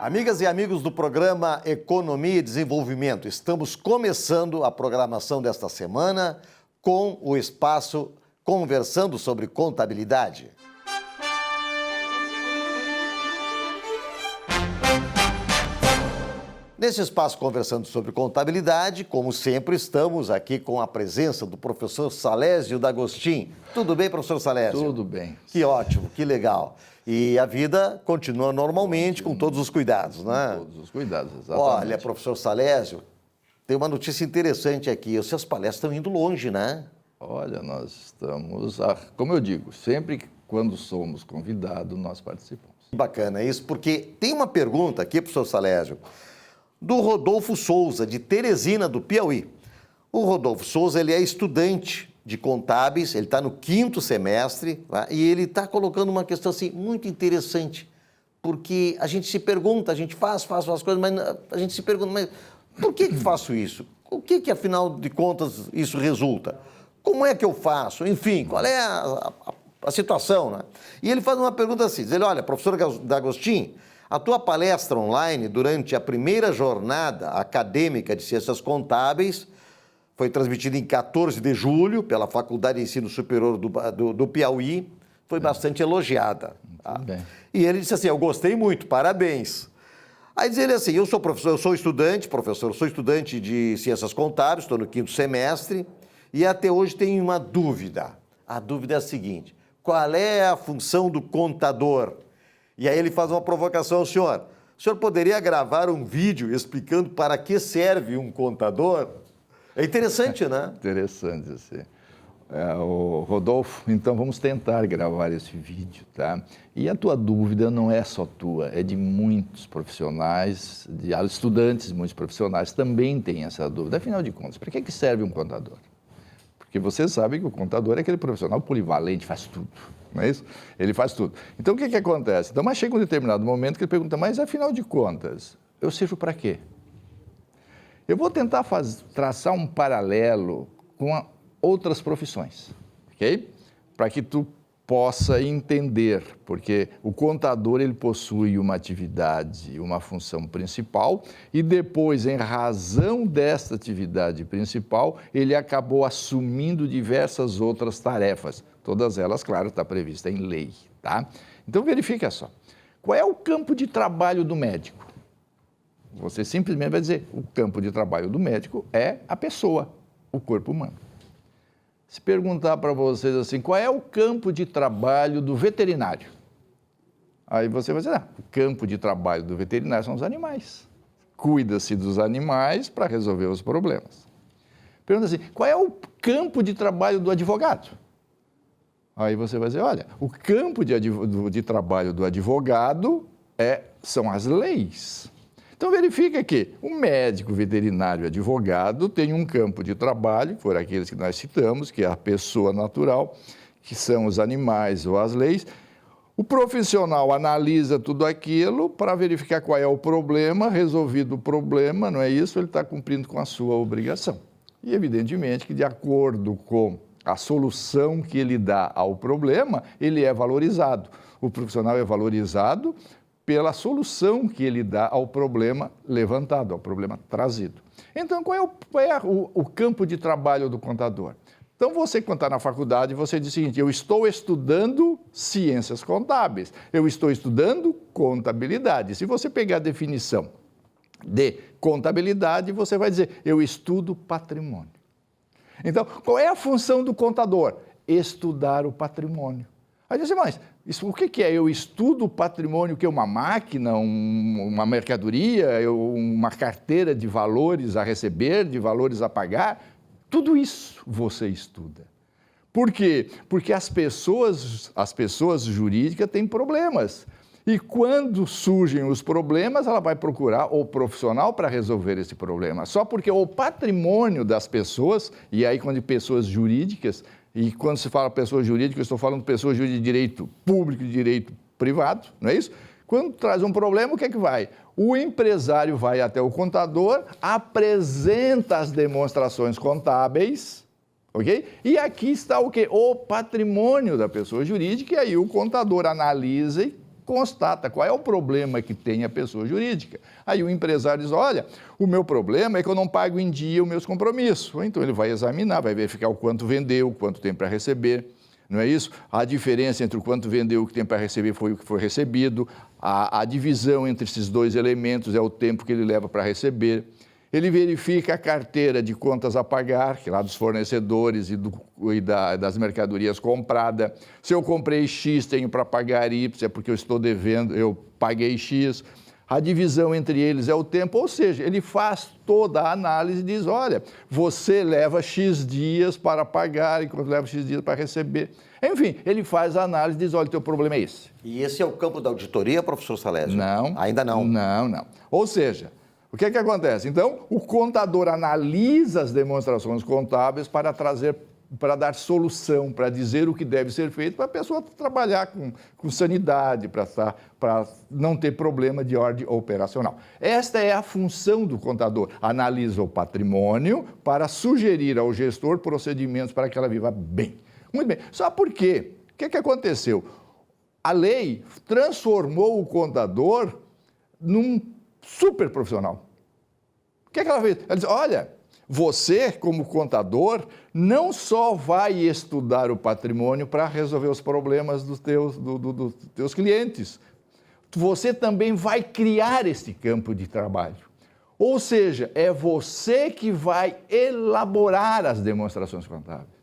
Amigas e amigos do programa Economia e Desenvolvimento, estamos começando a programação desta semana com o espaço Conversando sobre Contabilidade. Nesse espaço Conversando sobre Contabilidade, como sempre, estamos aqui com a presença do professor Salésio D'Agostin. Tudo bem, professor Salésio? Tudo bem. Que ótimo, que legal. E a vida continua normalmente, com todos os cuidados, né? Com todos os cuidados, exatamente. Olha, professor Salésio, tem uma notícia interessante aqui. As suas palestras estão indo longe, né? Olha, nós estamos, como eu digo, sempre quando somos convidados, nós participamos. Bacana isso, porque tem uma pergunta aqui, professor Salésio, do Rodolfo Souza, de Teresina, do Piauí. O Rodolfo Souza, ele é estudante de contábeis, ele está no 5º semestre, tá? E ele está colocando uma questão assim muito interessante, porque a gente se pergunta, a gente faz coisas, mas a gente se pergunta, mas por que faço isso? O que afinal de contas isso resulta? Como é que eu faço? Enfim, qual é a situação, né? E ele faz uma pergunta assim, diz ele, olha, professor D'Agostin, a tua palestra online durante a primeira jornada acadêmica de Ciências Contábeis foi transmitida em 14 de julho pela Faculdade de Ensino Superior do Piauí, foi bastante elogiada. Tá? Bem. E ele disse assim, eu gostei muito, parabéns. Aí diz ele assim, eu sou professor, eu sou estudante de Ciências Contábeis, estou no 5º semestre, e até hoje tenho uma dúvida. A dúvida é a seguinte, qual é a função do contador? E aí ele faz uma provocação ao senhor. O senhor poderia gravar um vídeo explicando para que serve um contador? É interessante, né? Interessante, sim. O Rodolfo, então vamos tentar gravar esse vídeo, tá? E a tua dúvida não é só tua, é de muitos profissionais, de estudantes, muitos profissionais também têm essa dúvida. Afinal de contas, para que serve um contador? Porque você sabe que o contador é aquele profissional polivalente, faz tudo, não é isso? Ele faz tudo. Então, o que acontece? Então, mas chega um determinado momento que ele pergunta, mas afinal de contas, eu sirvo para quê? Eu vou tentar traçar um paralelo com outras profissões, ok? Para que tu possa entender, porque o contador ele possui uma atividade, uma função principal e depois, em razão desta atividade principal, ele acabou assumindo diversas outras tarefas. Todas elas, claro, está prevista em lei, tá? Então, verifica só. Qual é o campo de trabalho do médico? Você simplesmente vai dizer, o campo de trabalho do médico é a pessoa, o corpo humano. Se perguntar para vocês assim, qual é o campo de trabalho do veterinário? Aí você vai dizer, o campo de trabalho do veterinário são os animais. Cuida-se dos animais para resolver os problemas. Pergunta assim, qual é o campo de trabalho do advogado? Aí você vai dizer, olha, o campo de trabalho do advogado são as leis. Então, verifica que o médico, veterinário e advogado tem um campo de trabalho, por aqueles que nós citamos, que é a pessoa natural, que são os animais ou as leis. O profissional analisa tudo aquilo para verificar qual é o problema, resolvido o problema, não é isso? Ele está cumprindo com a sua obrigação. E, evidentemente, que de acordo com a solução que ele dá ao problema, ele é valorizado. O profissional é valorizado pela solução que ele dá ao problema levantado, ao problema trazido. Então, qual é o campo de trabalho do contador? Então, você, quando está na faculdade, você diz o seguinte, eu estou estudando ciências contábeis, eu estou estudando contabilidade. Se você pegar a definição de contabilidade, você vai dizer, eu estudo patrimônio. Então, qual é a função do contador? Estudar o patrimônio. Aí você diz, mas o que é? Eu estudo o patrimônio, que é uma máquina, uma mercadoria, uma carteira de valores a receber, de valores a pagar? Tudo isso você estuda. Por quê? Porque as pessoas jurídicas têm problemas. E quando surgem os problemas, ela vai procurar o profissional para resolver esse problema. Só porque o patrimônio das pessoas, e aí quando de pessoas jurídicas, e quando se fala pessoa jurídica, eu estou falando de pessoa jurídica de direito público e de direito privado, não é isso? Quando traz um problema, o que é que vai? O empresário vai até o contador, apresenta as demonstrações contábeis, ok? E aqui está o quê? O patrimônio da pessoa jurídica, e aí o contador analisa e constata qual é o problema que tem a pessoa jurídica. Aí o empresário diz, olha, o meu problema é que eu não pago em dia os meus compromissos. Então ele vai examinar, vai verificar o quanto vendeu, quanto tem para receber. Não é isso? A diferença entre o quanto vendeu e o que tem para receber foi o que foi recebido. A divisão entre esses dois elementos é o tempo que ele leva para receber. Ele verifica a carteira de contas a pagar, que é lá dos fornecedores e das mercadorias compradas. Se eu comprei X, tenho para pagar Y, é porque eu estou devendo, eu paguei X. A divisão entre eles é o tempo, ou seja, ele faz toda a análise e diz, olha, você leva X dias para pagar, enquanto leva X dias para receber. Enfim, ele faz a análise e diz, olha, o teu problema é esse. E esse é o campo da auditoria, professor Salésio? Não. Ainda não? Não. Ou seja, o que é que acontece? Então, o contador analisa as demonstrações contábeis para dar solução, para dizer o que deve ser feito, para a pessoa trabalhar com sanidade, para não ter problema de ordem operacional. Esta é a função do contador. Analisa o patrimônio para sugerir ao gestor procedimentos para que ela viva bem. Muito bem. Só porque, o que é que aconteceu? A lei transformou o contador num super profissional. O que é que ela fez? Ela disse, olha, você, como contador, não só vai estudar o patrimônio para resolver os problemas dos teus clientes, você também vai criar este campo de trabalho. Ou seja, é você que vai elaborar as demonstrações contábeis.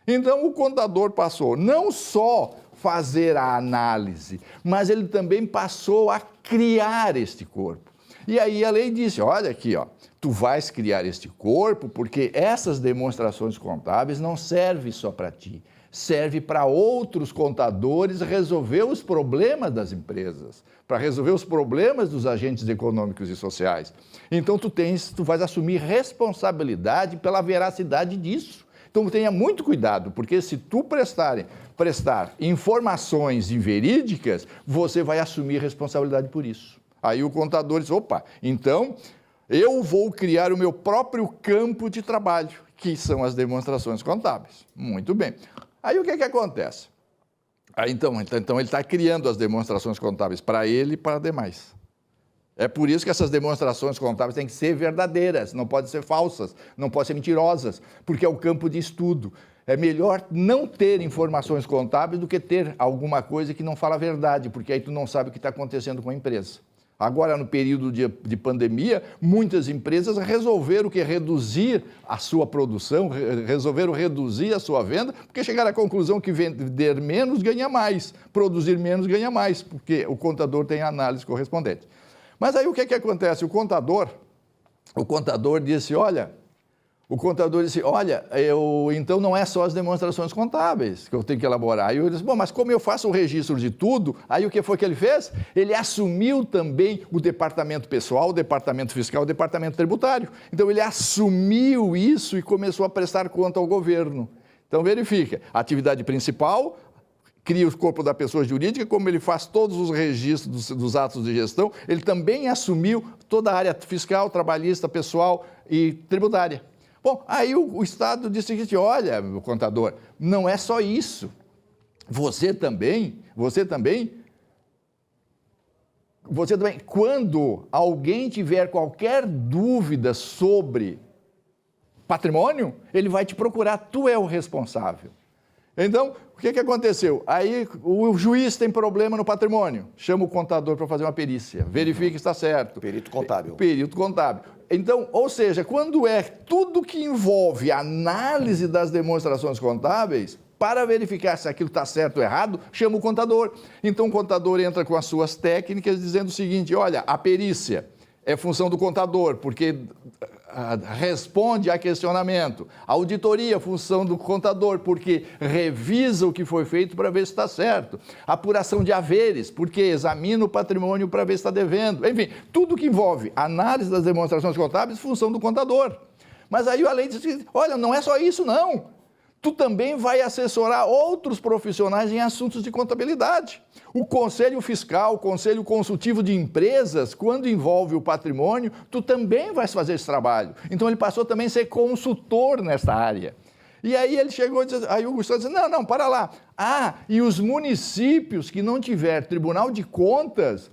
Então, o contador passou não só fazer a análise, mas ele também passou a criar este corpo. E aí a lei disse, olha aqui, ó, tu vais criar este corpo porque essas demonstrações contábeis não servem só para ti, serve para outros contadores resolver os problemas das empresas, para resolver os problemas dos agentes econômicos e sociais. Então tu vais assumir responsabilidade pela veracidade disso. Então tenha muito cuidado, porque se tu prestar informações inverídicas, você vai assumir responsabilidade por isso. Aí o contador diz, opa, então eu vou criar o meu próprio campo de trabalho, que são as demonstrações contábeis. Muito bem. Aí o que é que acontece? Aí, então ele está criando as demonstrações contábeis para ele e para demais. É por isso que essas demonstrações contábeis têm que ser verdadeiras, não podem ser falsas, não podem ser mentirosas, porque é o campo de estudo. É melhor não ter informações contábeis do que ter alguma coisa que não fala a verdade, porque aí tu não sabe o que está acontecendo com a empresa. Agora, no período de pandemia, muitas empresas resolveram reduzir a sua produção, resolveram reduzir a sua venda, porque chegaram à conclusão que vender menos ganha mais, produzir menos ganha mais, porque o contador tem a análise correspondente. Mas aí o que é que acontece? O contador disse, olha, então não é só as demonstrações contábeis que eu tenho que elaborar. Aí eu disse, bom, mas como eu faço o registro de tudo, aí o que foi que ele fez? Ele assumiu também o departamento pessoal, o departamento fiscal, o departamento tributário. Então ele assumiu isso e começou a prestar conta ao governo. Então verifica, a atividade principal, cria o corpo da pessoa jurídica, como ele faz todos os registros dos atos de gestão, ele também assumiu toda a área fiscal, trabalhista, pessoal e tributária. Bom, aí o Estado disse o seguinte, olha, meu contador, não é só isso. Você também, quando alguém tiver qualquer dúvida sobre patrimônio, ele vai te procurar, tu é o responsável. Então, o que aconteceu? Aí o juiz tem problema no patrimônio, chama o contador para fazer uma perícia, verifica que está certo. Perito contábil. Perito contábil. Então, ou seja, quando é tudo que envolve análise das demonstrações contábeis, para verificar se aquilo está certo ou errado, chama o contador. Então, o contador entra com as suas técnicas dizendo o seguinte, olha, a perícia é função do contador, porque responde a questionamento. A auditoria é função do contador, porque revisa o que foi feito para ver se está certo. A apuração de haveres, porque examina o patrimônio para ver se está devendo. Enfim, tudo que envolve análise das demonstrações contábeis é função do contador. Mas aí a lei diz, olha, não é só isso, não. Tu também vai assessorar outros profissionais em assuntos de contabilidade. O Conselho Fiscal, o Conselho Consultivo de Empresas, quando envolve o patrimônio, tu também vais fazer esse trabalho. Então, ele passou também a ser consultor nessa área. E aí ele chegou e disse, aí o Gustavo disse, não, para lá. Ah, e os municípios que não tiver Tribunal de Contas,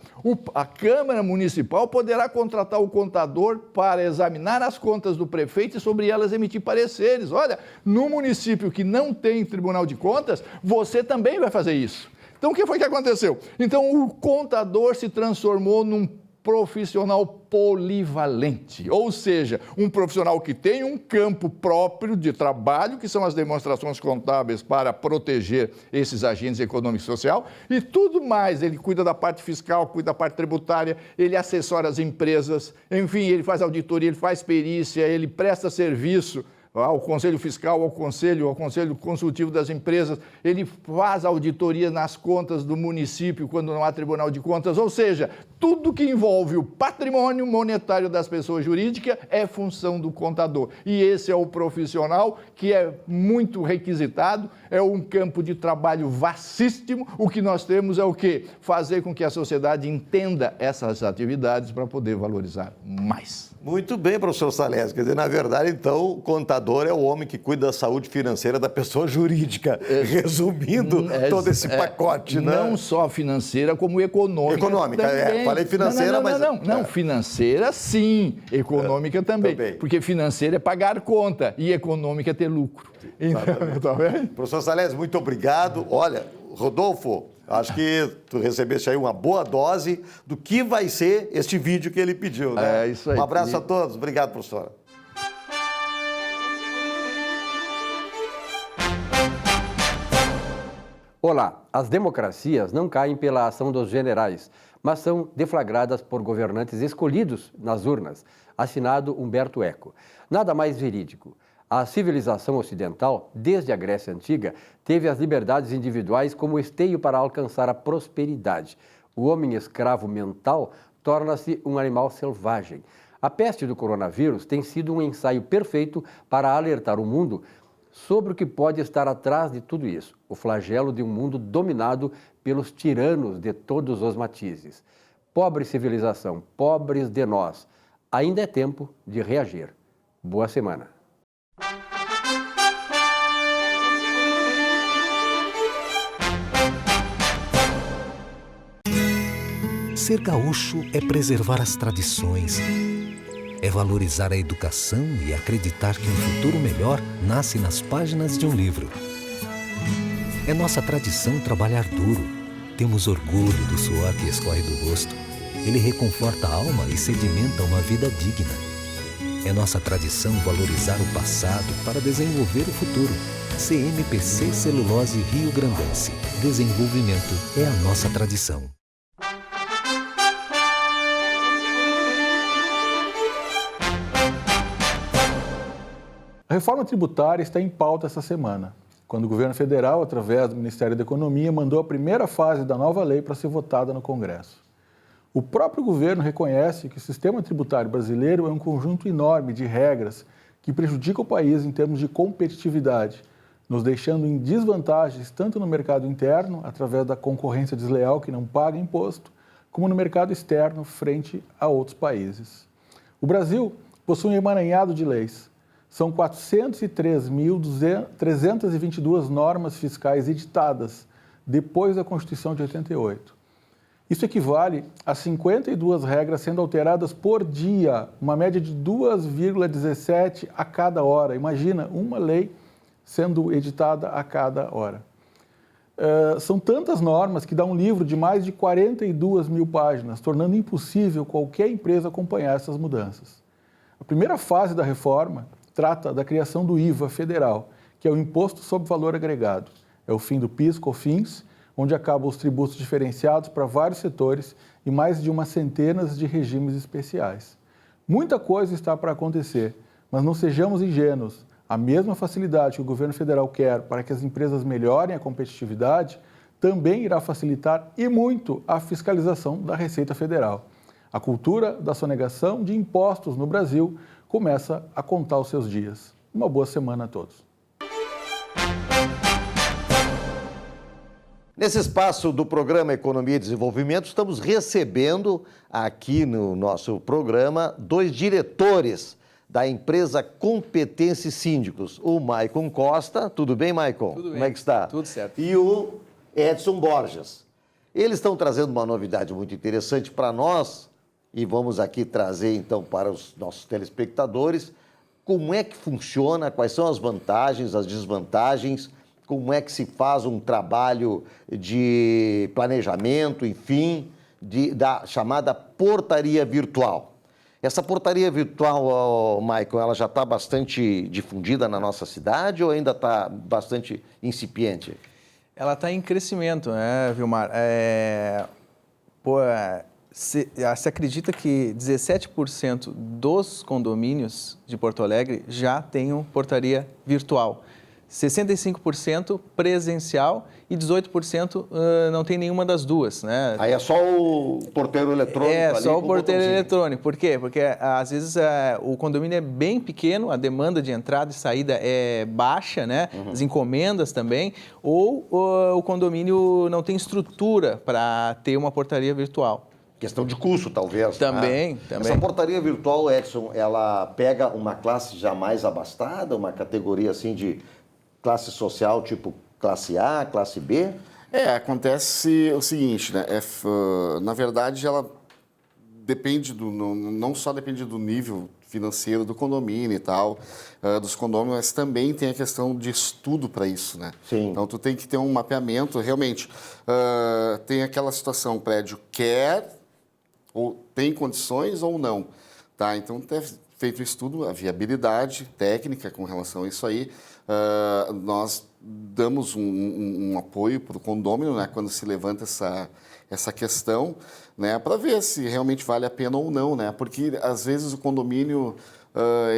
a Câmara Municipal poderá contratar o contador para examinar as contas do prefeito e sobre elas emitir pareceres. Olha, no município que não tem Tribunal de Contas, você também vai fazer isso. Então, o que foi que aconteceu? Então, o contador se transformou num profissional polivalente, ou seja, um profissional que tem um campo próprio de trabalho, que são as demonstrações contábeis para proteger esses agentes econômicos e social, e tudo mais, ele cuida da parte fiscal, cuida da parte tributária, ele assessora as empresas, enfim, ele faz auditoria, ele faz perícia, ele presta serviço ao Conselho Fiscal, ao Conselho Consultivo das Empresas, ele faz auditoria nas contas do município quando não há Tribunal de Contas, ou seja, tudo que envolve o patrimônio monetário das pessoas jurídicas é função do contador. E esse é o profissional que é muito requisitado, é um campo de trabalho vastíssimo. O que nós temos é o quê? Fazer com que a sociedade entenda essas atividades para poder valorizar mais. Muito bem, professor Salésio. Quer dizer, na verdade, então, o contador é o homem que cuida da saúde financeira da pessoa jurídica, resumindo todo esse pacote, né? Não só financeira, como econômica. Econômica, falei financeira, mas... Não, financeira sim, econômica também. Porque financeira é pagar conta e econômica é ter lucro. Então, tá bem? Professor Salésio, muito obrigado. Olha, Rodolfo, acho que tu recebeste aí uma boa dose do que vai ser este vídeo que ele pediu, né? É isso aí. Um abraço a todos. Obrigado, professora. Olá, as democracias não caem pela ação dos generais, mas são deflagradas por governantes escolhidos nas urnas. Assinado Humberto Eco. Nada mais verídico. A civilização ocidental, desde a Grécia Antiga, teve as liberdades individuais como esteio para alcançar a prosperidade. O homem escravo mental torna-se um animal selvagem. A peste do coronavírus tem sido um ensaio perfeito para alertar o mundo sobre o que pode estar atrás de tudo isso, o flagelo de um mundo dominado pelos tiranos de todos os matizes. Pobre civilização, pobres de nós, ainda é tempo de reagir. Boa semana. Ser gaúcho é preservar as tradições, é valorizar a educação e acreditar que um futuro melhor nasce nas páginas de um livro. É nossa tradição trabalhar duro. Temos orgulho do suor que escorre do rosto. Ele reconforta a alma e sedimenta uma vida digna. É nossa tradição valorizar o passado para desenvolver o futuro. CMPC Celulose Rio Grandense. Desenvolvimento é a nossa tradição. A reforma tributária está em pauta essa semana, quando o governo federal, através do Ministério da Economia, mandou a primeira fase da nova lei para ser votada no Congresso. O próprio governo reconhece que o sistema tributário brasileiro é um conjunto enorme de regras que prejudica o país em termos de competitividade, nos deixando em desvantagens tanto no mercado interno, através da concorrência desleal que não paga imposto, como no mercado externo, frente a outros países. O Brasil possui um emaranhado de leis. São 403.322 normas fiscais editadas depois da Constituição de 88. Isso equivale a 52 regras sendo alteradas por dia, uma média de 2,17 a cada hora. Imagina, uma lei sendo editada a cada hora. São tantas normas que dá um livro de mais de 42 mil páginas, tornando impossível qualquer empresa acompanhar essas mudanças. A primeira fase da reforma trata da criação do IVA federal, que é o Imposto sobre Valor Agregado. É o fim do PIS/COFINS, onde acabam os tributos diferenciados para vários setores e mais de umas centenas de regimes especiais. Muita coisa está para acontecer, mas não sejamos ingênuos. A mesma facilidade que o governo federal quer para que as empresas melhorem a competitividade, também irá facilitar e muito a fiscalização da Receita Federal. A cultura da sonegação de impostos no Brasil começa a contar os seus dias. Uma boa semana a todos. Nesse espaço do programa Economia e Desenvolvimento, estamos recebendo aqui no nosso programa 2 diretores da empresa Competência Síndicos, o Maicon Costa. Tudo bem, Maicon? Tudo bem. Como é que está? Tudo certo. E o Edson Borges. Eles estão trazendo uma novidade muito interessante para nós e vamos aqui trazer, então, para os nossos telespectadores como é que funciona, quais são as vantagens, as desvantagens, como é que se faz um trabalho de planejamento, enfim, da chamada portaria virtual. Essa portaria virtual, Maicon, ela já está bastante difundida na nossa cidade ou ainda está bastante incipiente? Ela está em crescimento, né, Vilmar? Se acredita que 17% dos condomínios de Porto Alegre já tenham portaria virtual. 65% presencial e 18% não tem nenhuma das duas, né? Aí é só o porteiro eletrônico ali? É, só o com porteiro botãozinho. eletrônico. Por quê? Porque às vezes o condomínio é bem pequeno, a demanda de entrada e saída é baixa, né? As encomendas também, ou o condomínio não tem estrutura para ter uma portaria virtual. Questão de custo, talvez. Também, né? também. Essa portaria virtual, Edson, ela pega uma classe já mais abastada, uma categoria assim de classe social, tipo classe A, classe B? Acontece o seguinte, né? Na verdade, ela depende não só depende do nível financeiro do condomínio e tal, dos condomínios, mas também tem a questão de estudo para isso, né? Sim. Então, tu tem que ter um mapeamento, realmente. Tem aquela situação, o prédio quer, ou tem condições ou não, tá? Então, deve feito o estudo, a viabilidade técnica com relação a isso aí. Nós damos um apoio para o condômino, né, quando se levanta essa questão, né, para ver se realmente vale a pena ou não, né, porque às vezes o condomínio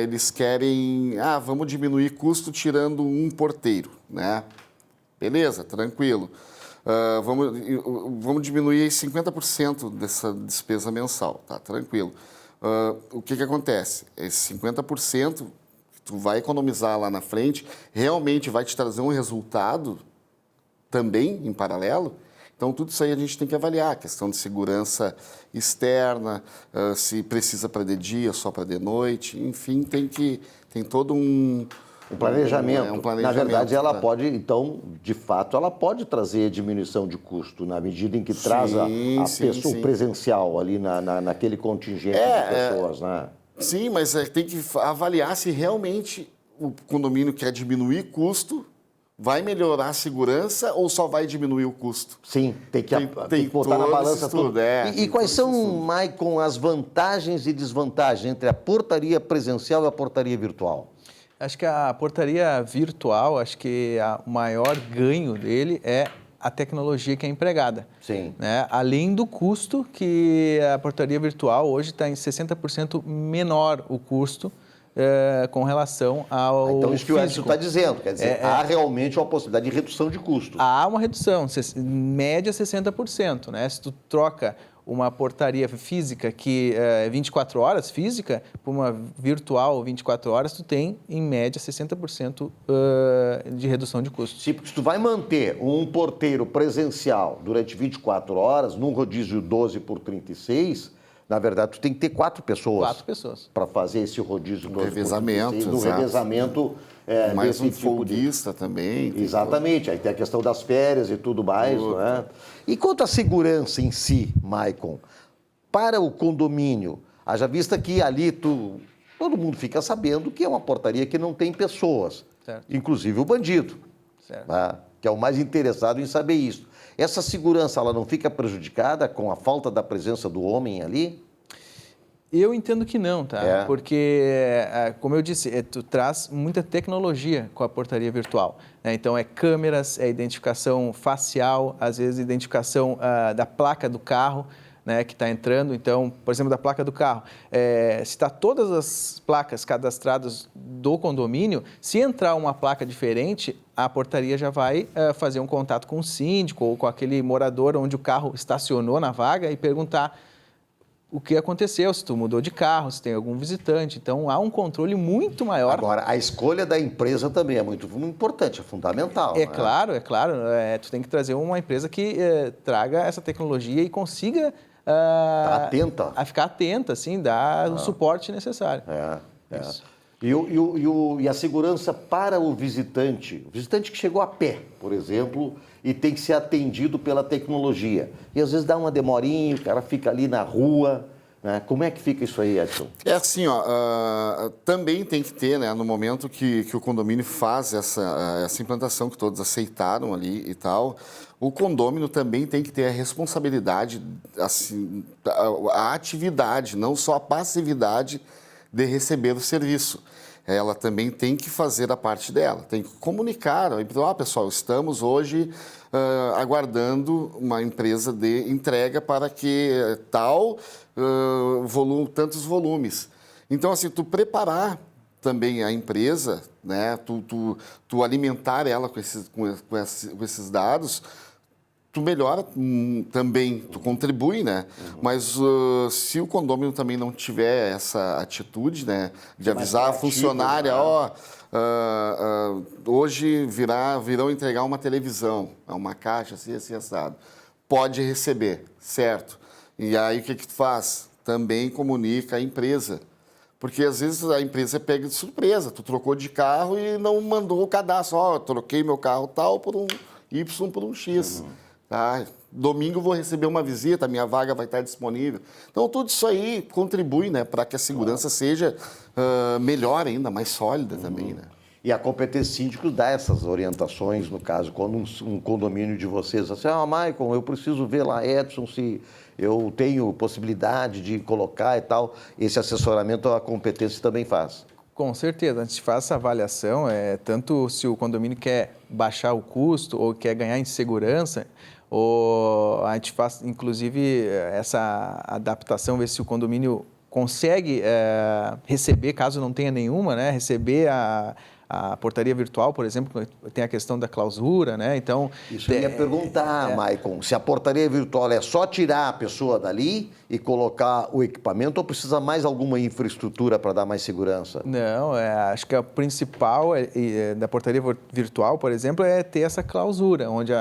eles querem, vamos diminuir custo tirando um porteiro, né, beleza, tranquilo. Vamos diminuir 50% dessa despesa mensal, tá, tranquilo. O que acontece? Esse 50% que tu vai economizar lá na frente realmente vai te trazer um resultado também em paralelo. Então, tudo isso aí a gente tem que avaliar. A questão de segurança externa, se precisa para de dia, só para de noite. Enfim, tem todo um planejamento. Um planejamento. Na verdade, ela tá? pode, então, de fato, ela pode trazer diminuição de custo, na medida em que traz a pessoa sim. presencial ali naquele contingente de pessoas, né? Sim, mas tem que avaliar se realmente o condomínio quer diminuir custo, vai melhorar a segurança ou só vai diminuir o custo? Sim, tem que botar na todo balança esse estudo, tudo. E quais são, Maicon, as vantagens e desvantagens entre a portaria presencial e a portaria virtual? Acho que a portaria virtual, acho que o maior ganho dele é a tecnologia que é empregada. Sim. Né? Além do custo, que a portaria virtual hoje está em 60% menor o custo com relação ao Então, isso que o Edson físico. está dizendo, quer dizer, há realmente uma possibilidade de redução de custo. Há uma redução, média 60%. Né? Se tu troca uma portaria física que é 24 horas física, por uma virtual 24 horas, tu tem, em média, 60% de redução de custos. Se tu vai manter um porteiro presencial durante 24 horas, num rodízio 12 por 36, na verdade, tu tem que ter 4 pessoas. 4 pessoas. Para fazer esse rodízio 12 revezamento, por 36, no exato. revezamento Mais desse um folguista também. Exatamente, aí tem a questão das férias e tudo mais, não é? E quanto à segurança em si, Maicon, para o condomínio, haja vista que ali todo mundo fica sabendo que é uma portaria que não tem pessoas, Certo. inclusive o bandido, Certo. né? Que é o mais interessado em saber isso. Essa segurança, ela não fica prejudicada com a falta da presença do homem ali? Eu entendo que não, tá? É. Porque, como eu disse, tu traz muita tecnologia com a portaria virtual. Né? Então, é câmeras, é identificação facial, às vezes identificação da placa do carro, né, que está entrando. Então, por exemplo, da placa do carro. Se está todas as placas cadastradas do condomínio, se entrar uma placa diferente, a portaria já vai fazer um contato com o síndico ou com aquele morador onde o carro estacionou na vaga e perguntar o que aconteceu, se tu mudou de carro, se tem algum visitante. Então, há um controle muito maior. Agora, a escolha da empresa também é muito importante, é fundamental. É né? claro, é claro. Tu tem que trazer uma empresa que traga essa tecnologia e consiga Tá atenta. a ficar atenta, assim, dar o suporte necessário. Isso. E a segurança para o visitante que chegou a pé, por exemplo, e tem que ser atendido pela tecnologia. E às vezes dá uma demorinha, o cara fica ali na rua, né? Como é que fica isso aí, Edson? É assim, também tem que ter, né, no momento que o condomínio faz essa implantação que todos aceitaram ali e tal, o condômino também tem que ter a responsabilidade, assim, a atividade, não só a passividade de receber o serviço. Ela também tem que fazer a parte dela, tem que comunicar. Pessoal, estamos hoje aguardando uma empresa de entrega para que tantos volumes. Então, assim, tu preparar também a empresa, né, tu alimentar ela com esses dados, tu melhora também, tu contribui, né? Mas se o condomínio também não tiver essa atitude, né, de avisar a funcionária, hoje virão entregar uma televisão, uma caixa assim assado, pode receber, certo? E aí o que tu faz? Também comunica a empresa. Porque às vezes a empresa pega de surpresa, tu trocou de carro e não mandou o cadastro, troquei meu carro tal por um Y por um X. Tá? Domingo eu vou receber uma visita, a minha vaga vai estar disponível. Então, tudo isso aí contribui, né, para que a segurança seja melhor ainda, mais sólida também. Né? E a competência síndico dá essas orientações, no caso, quando um condomínio de vocês, assim, Maicon, eu preciso ver lá, Edson, se eu tenho possibilidade de colocar e tal, esse assessoramento a competência também faz. Com certeza, a gente faz essa avaliação, tanto se o condomínio quer baixar o custo ou quer ganhar em segurança, ou a gente faz, inclusive, essa adaptação, ver se o condomínio consegue receber, caso não tenha nenhuma, né, receber a portaria virtual, por exemplo, tem a questão da clausura, né? Então... Isso eu ia perguntar, Maicon, se a portaria virtual é só tirar a pessoa dali e colocar o equipamento ou precisa mais alguma infraestrutura para dar mais segurança? Não, acho que a principal da portaria virtual, por exemplo, é ter essa clausura, onde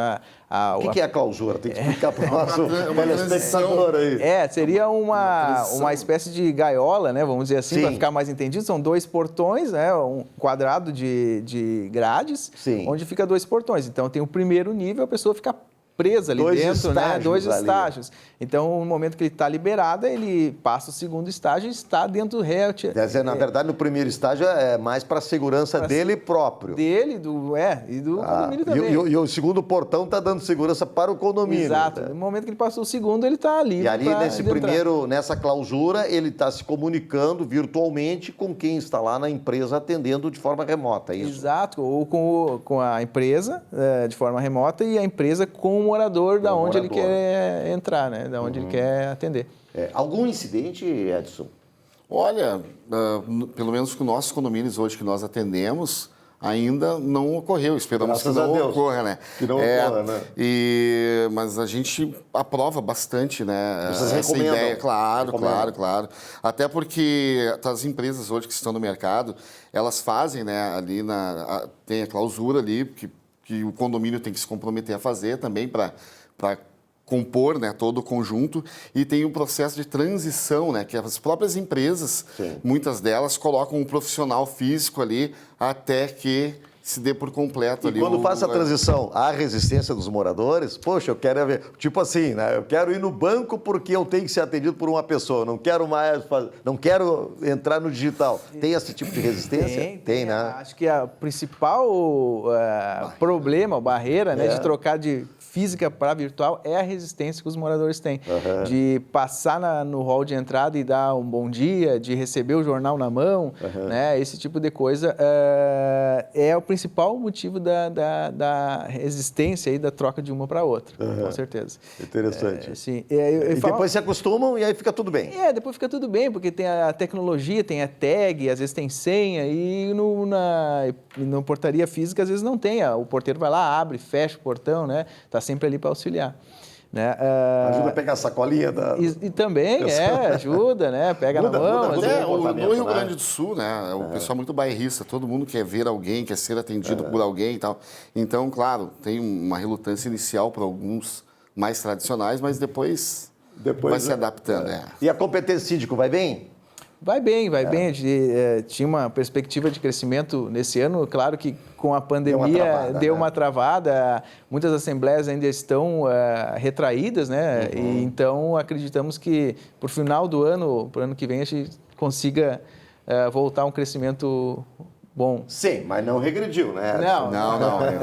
O que é a clausura? Tem que explicar para o nosso telespectador aí. Seria uma espécie de gaiola, né? Vamos dizer assim, para ficar mais entendido. São 2 portões, né? Um quadrado de grades, onde fica 2 portões. Então, tem o primeiro nível, a pessoa fica presa ali dentro, né? 2 estágios. Então, no momento que ele está liberado, ele passa o segundo estágio e está dentro do réu. Na verdade, no primeiro estágio é mais para a segurança dele próprio. Dele, e do condomínio também. E o segundo portão está dando segurança para o condomínio. Exato. Né? No momento que ele passou o segundo, ele está ali. E ali, nessa clausura, ele está se comunicando virtualmente com quem está lá na empresa atendendo de forma remota, é isso? Exato. Ou com a empresa de forma remota e a empresa com o morador da onde ele quer entrar, né? Da onde ele quer atender. Algum incidente, Edson? Olha, pelo menos com nossos condomínios hoje que nós atendemos, ainda não ocorreu. Esperamos que não ocorra, né? Que não ocorra, né? Mas a gente aprova bastante, né? Vocês essa recomendam? ideia, claro. Até porque as empresas hoje que estão no mercado, elas fazem, né? Ali tem a clausura ali, que o condomínio tem que se comprometer a fazer também para compor, né, todo o conjunto, e tem um processo de transição, né, que as próprias empresas, muitas delas, colocam um profissional físico ali até que se dê por completo ali. E quando faz a transição, há resistência dos moradores? Poxa, eu quero ver, tipo assim, né? Eu quero ir no banco porque eu tenho que ser atendido por uma pessoa, não quero entrar no digital. Tem esse tipo de resistência? Tem, né? Acho que a principal problema, barreira, né, de trocar de física para virtual é a resistência que os moradores têm. De passar no hall de entrada e dar um bom dia, de receber o jornal na mão, né? Esse tipo de coisa é o principal motivo da resistência e da troca de uma para outra, com certeza. Interessante. Sim. Depois se acostumam e aí fica tudo bem. Depois fica tudo bem, porque tem a tecnologia, tem a tag, às vezes tem senha, e na portaria física às vezes não tem. O porteiro vai lá, abre, fecha o portão, né? Está sempre ali para auxiliar. Né? Ajuda a pegar a sacolinha da... E também, ajuda, né? Pega na mão. No Rio Grande do Sul, né? O pessoal é muito bairrista, todo mundo quer ver alguém, quer ser atendido por alguém e tal. Então, claro, tem uma relutância inicial para alguns mais tradicionais, mas depois vai se adaptando. E a competência síndico vai bem? Vai bem. A gente tinha uma perspectiva de crescimento nesse ano. Claro que com a pandemia deu uma travada. Muitas assembleias ainda estão retraídas, né? E, então, acreditamos que por final do ano, para o ano que vem, a gente consiga voltar a um crescimento bom. Sim, mas não regrediu, né? Não.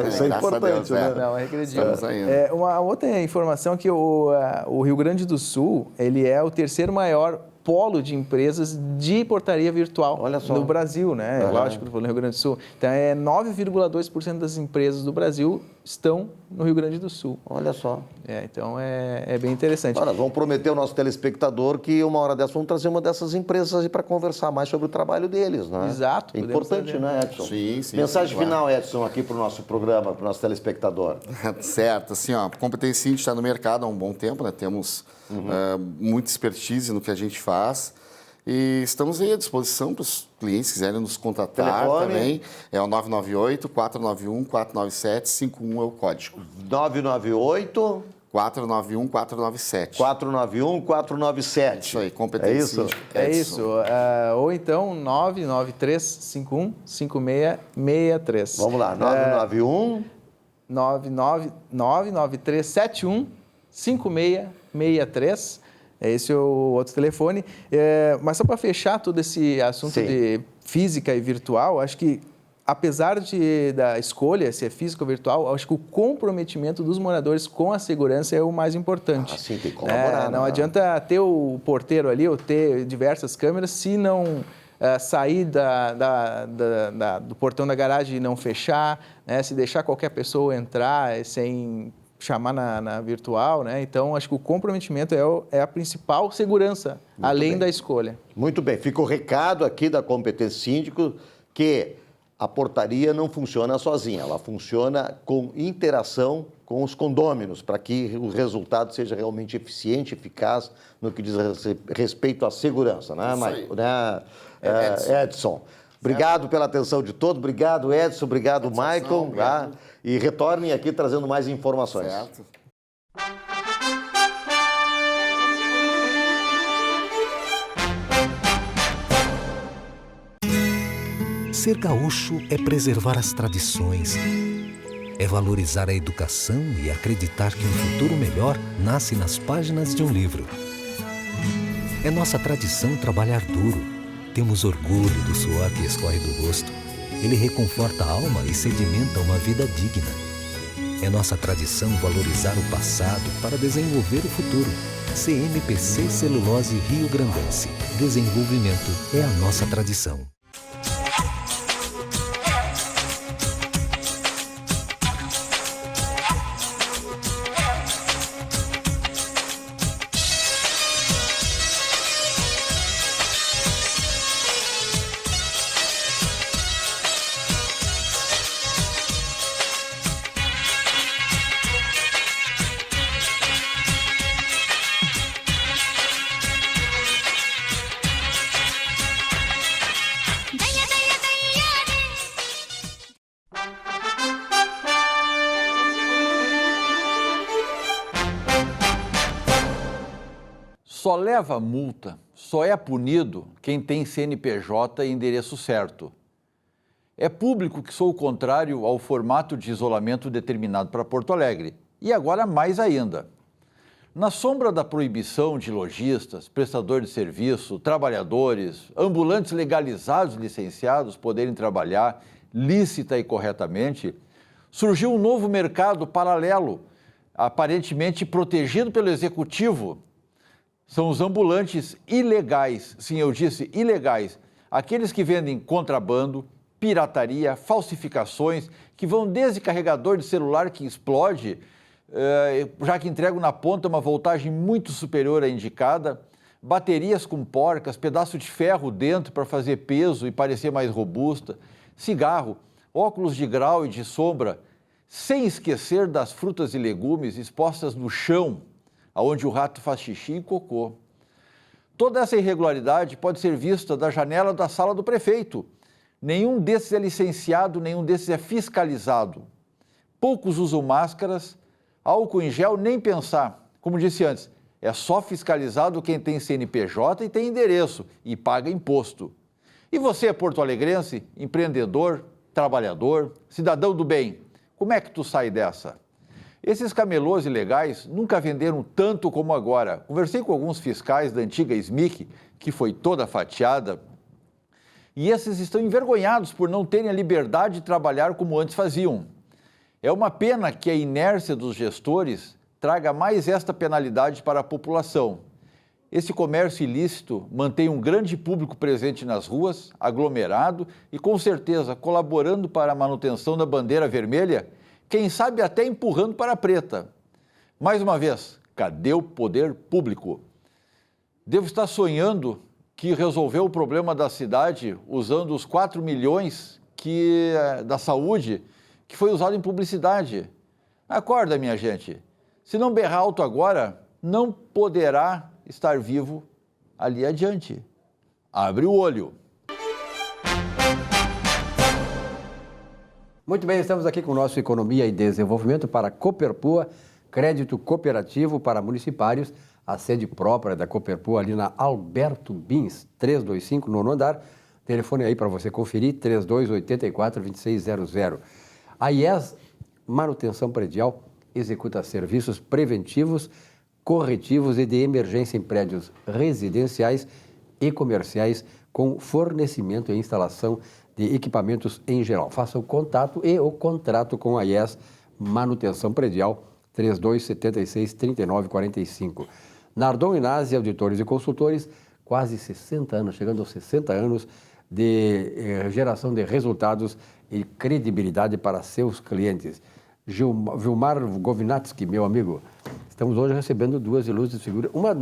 Isso é importante, né? Não, regrediu. Estamos ainda. Uma outra informação é que o Rio Grande do Sul, ele é o terceiro maior polo de empresas de portaria virtual no Brasil, né? Lógico que eu falei no Rio Grande do Sul. Então, 9,2% das empresas do Brasil estão no Rio Grande do Sul. Olha só. Então, é bem interessante. Olha, vamos prometer ao nosso telespectador que uma hora dessa vamos trazer uma dessas empresas para conversar mais sobre o trabalho deles, né? Exato. É importante, né, Edson? Sim. Mensagem claro. final, Edson, aqui para o nosso programa, para o nosso telespectador. Certo, assim, a Competência Índice está no mercado há um bom tempo, né? Temos muita expertise no que a gente faz e estamos aí à disposição para os clientes que quiserem nos contatar. Telefone. Também. É o 998-491-497-51 é o código. 998 491-497. 491-497. Isso aí, Competência É isso? Índice. É isso. Ou então 99351-5663. Vamos lá, 991... 99371-5663. Esse é o outro telefone. Mas só para fechar todo esse assunto de física e virtual, acho que, apesar da escolha, se é física ou virtual, acho que o comprometimento dos moradores com a segurança é o mais importante. Sim, tem que colaborar. Não adianta ter o porteiro ali ou ter diversas câmeras se não sair do portão da garagem e não fechar, né? Se deixar qualquer pessoa entrar sem chamar na virtual, né? Então, acho que o comprometimento é a principal segurança, além da escolha. Muito bem. Fica o recado aqui da Competência Síndico que a portaria não funciona sozinha, ela funciona com interação com os condôminos, para que o resultado seja realmente eficiente, eficaz no que diz respeito à segurança, né, Edson? Obrigado pela atenção de todos, obrigado, Edson, obrigado, Michael, tá? E retornem aqui trazendo mais informações. Certo. Ser gaúcho é preservar as tradições, é valorizar a educação e acreditar que um futuro melhor nasce nas páginas de um livro. É nossa tradição trabalhar duro. Temos orgulho do suor que escorre do rosto. Ele reconforta a alma e sedimenta uma vida digna. É nossa tradição valorizar o passado para desenvolver o futuro. CMPC Celulose Rio Grandense. Desenvolvimento é a nossa tradição. Só leva multa, só é punido quem tem CNPJ e endereço certo. É público que sou contrário ao formato de isolamento determinado para Porto Alegre. E agora mais ainda. Na sombra da proibição de lojistas, prestadores de serviço, trabalhadores, ambulantes legalizados e licenciados poderem trabalhar lícita e corretamente, surgiu um novo mercado paralelo, aparentemente protegido pelo Executivo. São os ambulantes ilegais, sim, eu disse ilegais, aqueles que vendem contrabando, pirataria, falsificações, que vão desde carregador de celular que explode, já que entregam na ponta uma voltagem muito superior à indicada, baterias com porcas, pedaço de ferro dentro para fazer peso e parecer mais robusta, cigarro, óculos de grau e de sombra, sem esquecer das frutas e legumes expostas no chão, onde o rato faz xixi e cocô. Toda essa irregularidade pode ser vista da janela da sala do prefeito. Nenhum desses é licenciado, nenhum desses é fiscalizado. Poucos usam máscaras, álcool em gel, nem pensar. Como disse antes, É só fiscalizado quem tem CNPJ e tem endereço e paga imposto. E você, porto-alegrense, empreendedor, trabalhador, cidadão do bem, como é que tu sai dessa? Esses camelôs ilegais nunca venderam tanto como agora. Conversei com alguns fiscais da antiga SMIC, que foi toda fatiada, e esses estão envergonhados por não terem a liberdade de trabalhar como antes faziam. É uma pena que a inércia dos gestores traga mais esta penalidade para a população. Esse comércio ilícito mantém um grande público presente nas ruas, aglomerado e, com certeza, colaborando para a manutenção da bandeira vermelha, quem sabe até empurrando para a preta. Mais uma vez, cadê o poder público? Devo estar sonhando que resolveu o problema da cidade usando os 4 milhões da saúde que foi usado em publicidade. Acorda, minha gente. Se não berrar alto agora, não poderá estar vivo ali adiante. Abre o olho. Muito bem, estamos aqui com o nosso Economia e Desenvolvimento para a Coperpua, crédito cooperativo para municipários, a sede própria da Coperpua ali na Alberto Bins, 325, nono andar. Telefone aí para você conferir, 3284-2600. A IES Manutenção Predial executa serviços preventivos, corretivos e de emergência em prédios residenciais e comerciais com fornecimento e instalação de equipamentos em geral. Faça o contato e o contrato com a IES Manutenção Predial, 3276-3945. Nardon Inácio, auditores e consultores, quase 60 anos, chegando aos 60 anos de geração de resultados e credibilidade para seus clientes. Vilmar Govinatsky, meu amigo, estamos hoje recebendo duas ilustres figuras. Uma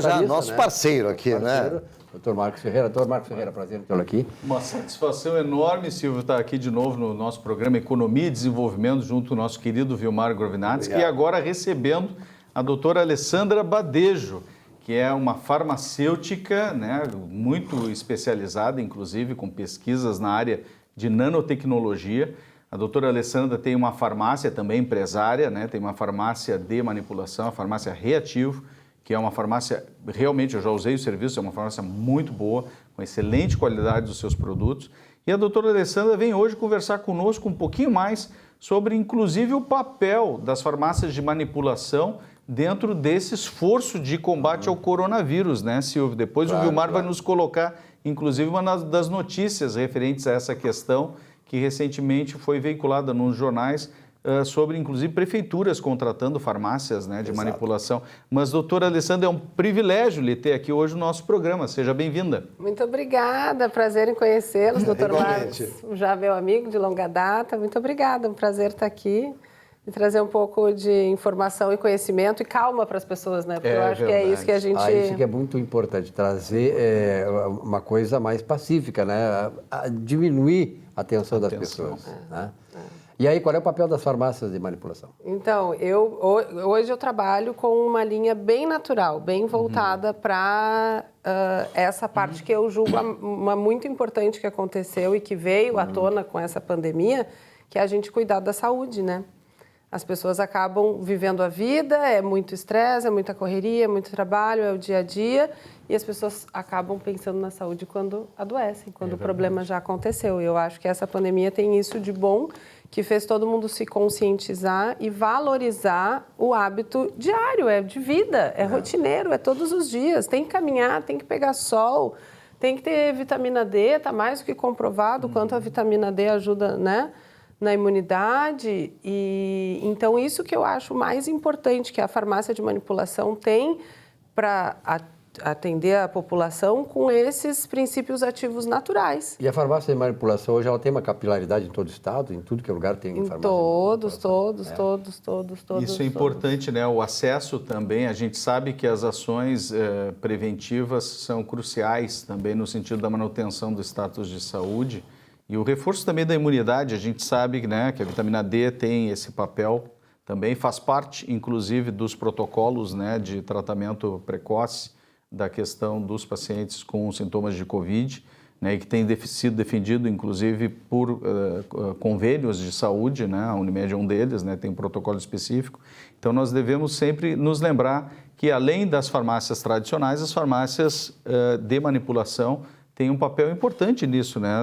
já, nosso parceiro aqui, né? Dr. Marcos Ferreira. Dr. Marcos Ferreira, prazer em tê-lo aqui. Uma satisfação enorme, Silvio, estar aqui de novo no nosso programa Economia e Desenvolvimento, junto ao nosso querido Vilmar Govinatsky, e agora recebendo a doutora Alessandra Badejo, que é uma farmacêutica, né, muito especializada, inclusive, com pesquisas na área de nanotecnologia. A doutora Alessandra tem uma farmácia também empresária, né, tem uma farmácia de manipulação, a farmácia Reativo, que é uma farmácia, realmente, eu já usei o serviço, é uma farmácia muito boa, com excelente qualidade dos seus produtos. E a doutora Alessandra vem hoje conversar conosco um pouquinho mais sobre, inclusive, o papel das farmácias de manipulação dentro desse esforço de combate ao coronavírus, né, Silvio? Depois o Vilmar vai nos colocar, inclusive, uma das notícias referentes a essa questão que recentemente foi veiculada nos jornais sobre, inclusive, prefeituras contratando farmácias, né, de manipulação. Mas, doutora Alessandra, é um privilégio lhe ter aqui hoje no nosso programa. Seja bem-vinda. Muito obrigada, prazer em conhecê-los, doutor Marcos, já meu amigo de longa data. Muito obrigada, um prazer estar aqui e trazer um pouco de informação e conhecimento e calma para as pessoas, né? Porque eu acho que é isso que a gente... Isso que é muito importante, trazer uma coisa mais pacífica, né? Diminuir a tensão das pessoas. Né? E aí, qual é o papel das farmácias de manipulação? Então, hoje eu trabalho com uma linha bem natural, bem voltada para essa parte que eu julgo uma muito importante que aconteceu e que veio à tona com essa pandemia, que é a gente cuidar da saúde, né? As pessoas acabam vivendo a vida, é muito estresse, é muita correria, é muito trabalho, é o dia a dia, e as pessoas acabam pensando na saúde quando adoecem, quando o problema já aconteceu. Eu acho que essa pandemia tem isso de bom, que fez todo mundo se conscientizar e valorizar o hábito diário, é de vida, é rotineiro, é todos os dias. Tem que caminhar, tem que pegar sol, tem que ter vitamina D, está mais do que comprovado quanto a vitamina D ajuda, né, na imunidade. E então isso que eu acho mais importante que a farmácia de manipulação tem para atender a população com esses princípios ativos naturais. E a farmácia de manipulação hoje ela tem uma capilaridade em todo o estado, em tudo que é lugar tem farmácia? Todos. Isso é importante, né? O acesso também, a gente sabe que as ações preventivas são cruciais também no sentido da manutenção do status de saúde e o reforço também da imunidade. A gente sabe, né, que a vitamina D tem esse papel também, faz parte, inclusive, dos protocolos, né, de tratamento precoce da questão dos pacientes com sintomas de Covid, né, e que tem sido defendido, inclusive, por convênios de saúde, né, a Unimed é um deles, né, tem um protocolo específico. Então, nós devemos sempre nos lembrar que além das farmácias tradicionais, as farmácias de manipulação têm um papel importante nisso, né,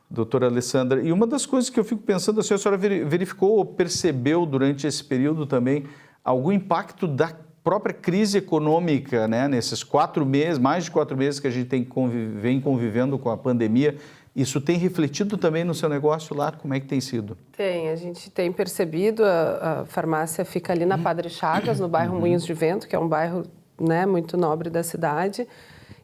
doutora Alessandra? E uma das coisas que eu fico pensando, assim, a senhora verificou ou percebeu durante esse período também algum impacto da própria crise econômica, né, nesses 4 meses, mais de 4 meses que a gente vem convivendo com a pandemia? Isso tem refletido também no seu negócio lá? Como é que tem sido? Tem, a gente tem percebido, a farmácia fica ali na Padre Chagas, no bairro Moinhos de Vento, que é um bairro, né, muito nobre da cidade,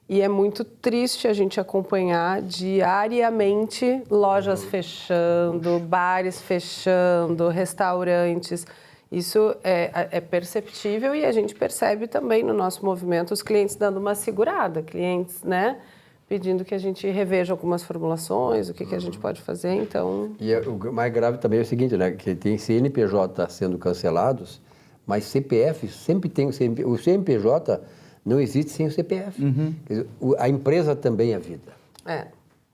e é muito triste a gente acompanhar diariamente lojas fechando, bares fechando, restaurantes. Isso é perceptível e a gente percebe também no nosso movimento os clientes dando uma segurada, clientes, né, pedindo que a gente reveja algumas formulações, o que a gente pode fazer, então... E o mais grave também é o seguinte, né, que tem CNPJ sendo cancelados, mas CPF sempre tem o CNPJ não existe sem o CPF. Quer dizer, a empresa também é vida.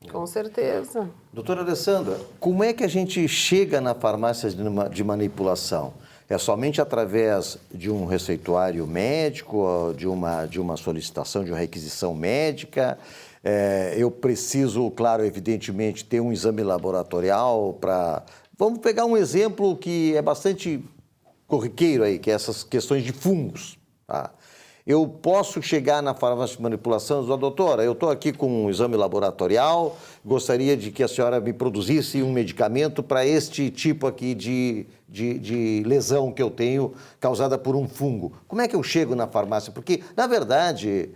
Com certeza. Doutora Alessandra, como é que a gente chega na farmácia de manipulação? É somente através de um receituário médico, de uma solicitação, de uma requisição médica? Eu preciso, claro, evidentemente, ter um exame laboratorial para... Vamos pegar um exemplo que é bastante corriqueiro aí, que é essas questões de fungos. Tá? Eu posso chegar na farmácia de manipulação e dizer, doutora, eu estou aqui com um exame laboratorial, gostaria de que a senhora me produzisse um medicamento para este tipo aqui de lesão que eu tenho causada por um fungo. Como é que eu chego na farmácia? Porque, na verdade,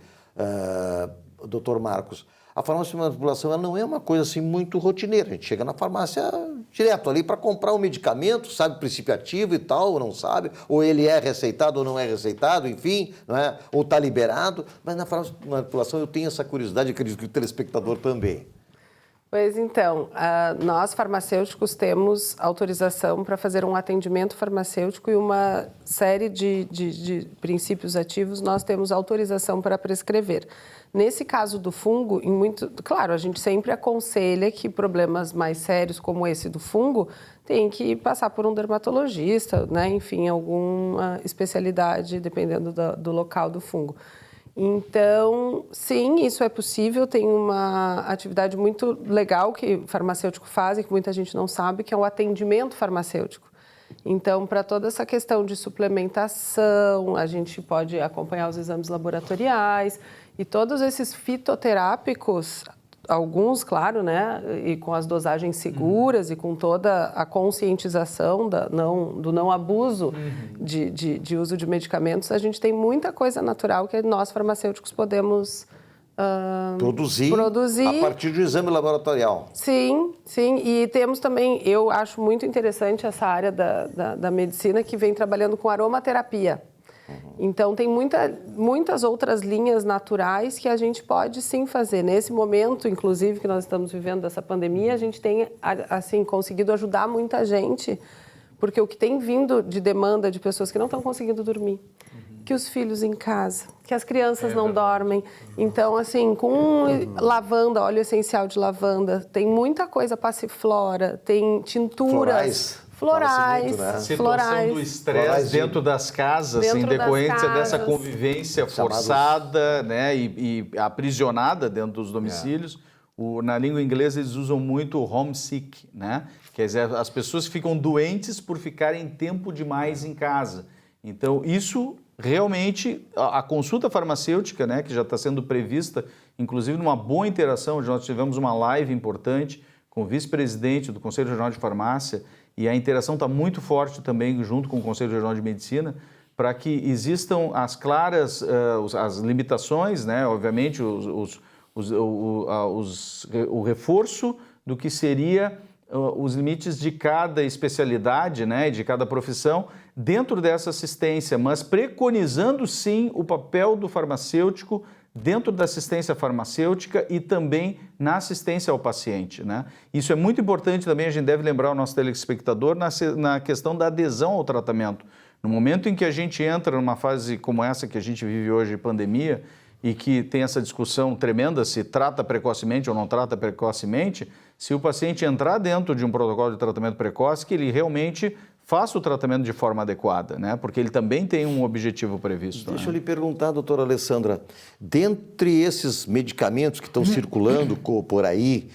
doutor Marcos, a farmácia de manipulação ela não é uma coisa assim muito rotineira. A gente chega na farmácia direto ali para comprar um medicamento, sabe o princípio ativo e tal, ou não sabe, ou ele é receitado ou não é receitado, enfim, não é? Ou está liberado. Mas na farmácia de manipulação eu tenho essa curiosidade, acredito que o telespectador também. Pois então, nós farmacêuticos temos autorização para fazer um atendimento farmacêutico e uma série de princípios ativos nós temos autorização para prescrever. Nesse caso do fungo, claro, a gente sempre aconselha que problemas mais sérios como esse do fungo tem que passar por um dermatologista, né? Enfim, alguma especialidade, dependendo do local do fungo. Então, sim, isso é possível. Tem uma atividade muito legal que o farmacêutico faz e que muita gente não sabe, que é o atendimento farmacêutico. Então, para toda essa questão de suplementação, a gente pode acompanhar os exames laboratoriais e todos esses fitoterápicos, alguns, claro, né, e com as dosagens seguras e com toda a conscientização do não abuso de uso de medicamentos, a gente tem muita coisa natural que nós farmacêuticos podemos produzir a partir do exame laboratorial. Sim, sim. E temos também, eu acho muito interessante essa área da medicina que vem trabalhando com aromaterapia. Então, tem muitas outras linhas naturais que a gente pode sim fazer. Nesse momento, inclusive, que nós estamos vivendo dessa pandemia, a gente tem, assim, conseguido ajudar muita gente, porque o que tem vindo de demanda de pessoas que não estão conseguindo dormir, que os filhos em casa, que as crianças não dormem. Então, assim, com lavanda, óleo essencial de lavanda, tem muita coisa, passiflora, tem tinturas... Florais, né? Situação do estresse dentro das casas, em decorrência dessa convivência forçada, né, e aprisionada dentro dos domicílios. Na língua inglesa eles usam muito homesick, né? Quer dizer, as pessoas ficam doentes por ficarem tempo demais em casa. Então, isso realmente, a consulta farmacêutica, né, que já está sendo prevista, inclusive numa boa interação, nós tivemos uma live importante com o vice-presidente do Conselho Regional de Farmácia, e a interação está muito forte também junto com o Conselho Regional de Medicina, para que existam as claras, as limitações, né? Obviamente, o reforço do que seria os limites de cada especialidade, né? De cada profissão dentro dessa assistência, mas preconizando sim o papel do farmacêutico dentro da assistência farmacêutica e também na assistência ao paciente, né? Isso é muito importante também, a gente deve lembrar o nosso telespectador na questão da adesão ao tratamento. No momento em que a gente entra numa fase como essa que a gente vive hoje, pandemia, e que tem essa discussão tremenda se trata precocemente ou não trata precocemente, se o paciente entrar dentro de um protocolo de tratamento precoce, que ele realmente faça o tratamento de forma adequada, né? Porque ele também tem um objetivo previsto. Deixa eu lhe perguntar, doutora Alessandra, dentre esses medicamentos que estão circulando por aí,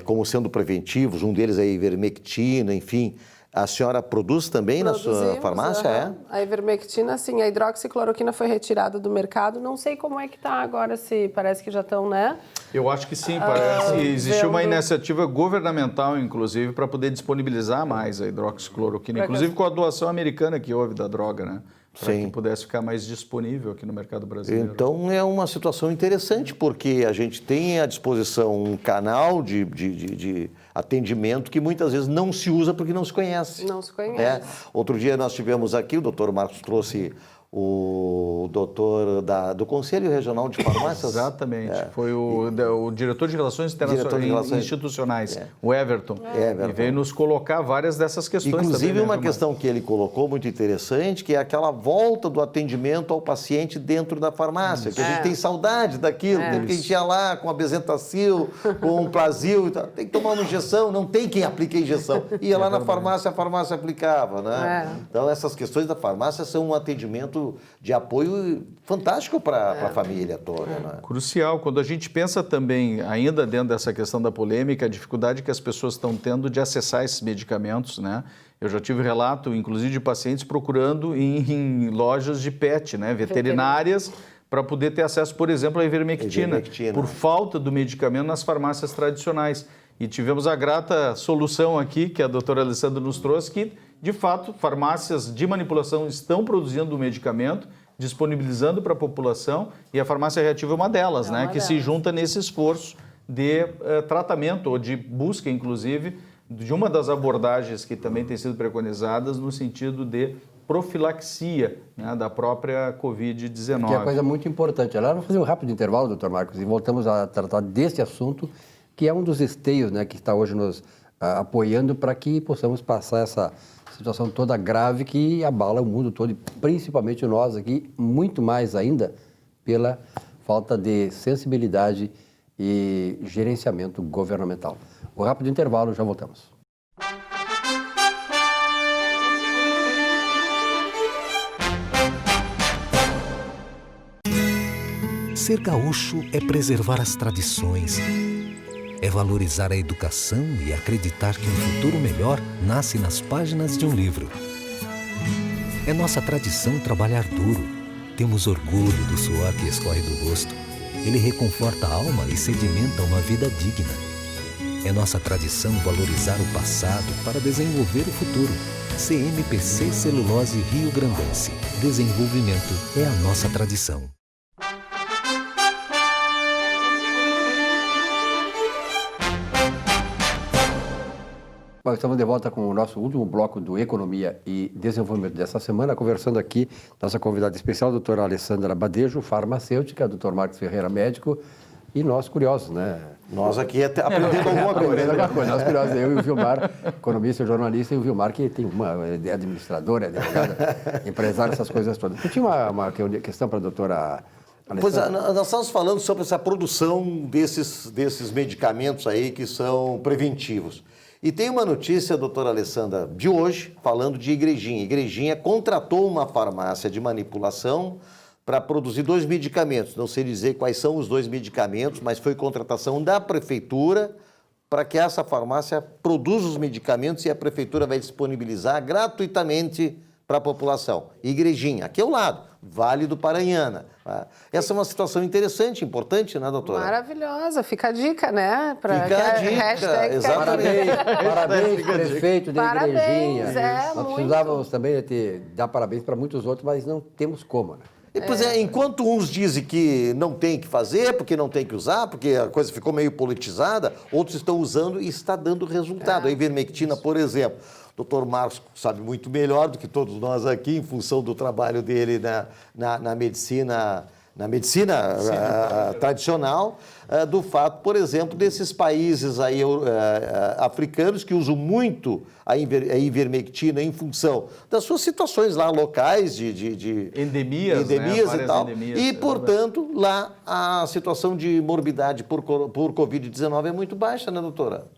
como sendo preventivos, um deles é a ivermectina, enfim, a senhora produz também na sua farmácia? A ivermectina, sim. A hidroxicloroquina foi retirada do mercado. Não sei como é que está agora, se parece que já estão, né? Eu acho que sim, parece. Existiu uma iniciativa governamental, inclusive, para poder disponibilizar mais a hidroxicloroquina, inclusive com a doação americana que houve da droga, né? Para que pudesse ficar mais disponível aqui no mercado brasileiro. Então é uma situação interessante, porque a gente tem à disposição um canal de atendimento que muitas vezes não se usa porque não se conhece. Não se conhece. Outro dia nós tivemos aqui, o doutor Marcos trouxe o doutor do Conselho Regional de Farmácias. Exatamente. Foi o diretor de Relações Internacionais Institucionais, o Everton. E veio nos colocar várias dessas questões. Inclusive também, uma questão que ele colocou muito interessante, que é aquela volta do atendimento ao paciente dentro da farmácia, que a gente tem saudade daquilo, porque a gente ia lá com a Bezentacil, com um Plasil, tem que tomar uma injeção, não tem quem aplique a injeção. Ia lá na farmácia, a farmácia aplicava, né? Então essas questões da farmácia são um atendimento de apoio fantástico para a família toda. Né? Crucial. Quando a gente pensa também, ainda dentro dessa questão da polêmica, a dificuldade que as pessoas estão tendo de acessar esses medicamentos, né? Eu já tive relato, inclusive, de pacientes procurando em lojas de PET, né? Veterinárias, para poder ter acesso, por exemplo, à ivermectina, por falta do medicamento nas farmácias tradicionais. E tivemos a grata solução aqui, que a doutora Alessandra nos trouxe, que, de fato, farmácias de manipulação estão produzindo o medicamento, disponibilizando para a população, e a farmácia reativa é uma delas, né? Que se junta nesse esforço de tratamento, ou de busca, inclusive, de uma das abordagens que também tem sido preconizadas no sentido de profilaxia, né, da própria Covid-19. Que é coisa muito importante. Agora vamos fazer um rápido intervalo, doutor Marcos, e voltamos a tratar desse assunto, que é um dos esteios, né, que está hoje nos apoiando para que possamos passar essa situação toda grave que abala o mundo todo, e principalmente nós aqui, muito mais ainda pela falta de sensibilidade e gerenciamento governamental. O rápido intervalo, já voltamos. Ser gaúcho é preservar as tradições, é valorizar a educação e acreditar que um futuro melhor nasce nas páginas de um livro. É nossa tradição trabalhar duro. Temos orgulho do suor que escorre do rosto. Ele reconforta a alma e sedimenta uma vida digna. É nossa tradição valorizar o passado para desenvolver o futuro. CMPC Celulose Rio Grandense. Desenvolvimento é a nossa tradição. Bom, estamos de volta com o nosso último bloco do Economia e Desenvolvimento dessa semana, conversando aqui, nossa convidada especial, a doutora Alessandra Badejo, farmacêutica, doutor Marcos Ferreira, médico, e nós curiosos, né? Nós aqui aprendendo alguma coisa. Nós curiosos, eu e o Vilmar, economista, jornalista, e o Vilmar que tem é administrador, é advogado, empresário, essas coisas todas. Eu tinha uma questão para a doutora Alessandra. Pois nós estamos falando sobre essa produção desses medicamentos aí que são preventivos. E tem uma notícia, doutora Alessandra, de hoje, falando de Igrejinha. Igrejinha contratou uma farmácia de manipulação para produzir 2 medicamentos. Não sei dizer quais são os 2 medicamentos, mas foi contratação da prefeitura para que essa farmácia produza os medicamentos e a prefeitura vai disponibilizar gratuitamente para a população. Igrejinha, aqui ao lado, Vale do Paranhana. Essa é uma situação interessante, importante, né, doutora? Maravilhosa. Fica a dica, né? Fica a dica, exatamente. Parabéns, prefeito de Igrejinha. Nós muito. precisávamos também dar parabéns para muitos outros, mas não temos como, né? Pois é, enquanto uns dizem que não tem que fazer, porque não tem que usar, porque a coisa ficou meio politizada, outros estão usando e está dando resultado. A ivermectina, por exemplo. O doutor Marcos sabe muito melhor do que todos nós aqui, em função do trabalho dele na medicina tradicional, do fato, por exemplo, desses países aí, africanos que usam muito a ivermectina em função das suas situações lá locais de endemias, né? E tal. Endemias, portanto, lá a situação de morbidade por Covid-19 é muito baixa, né, doutora?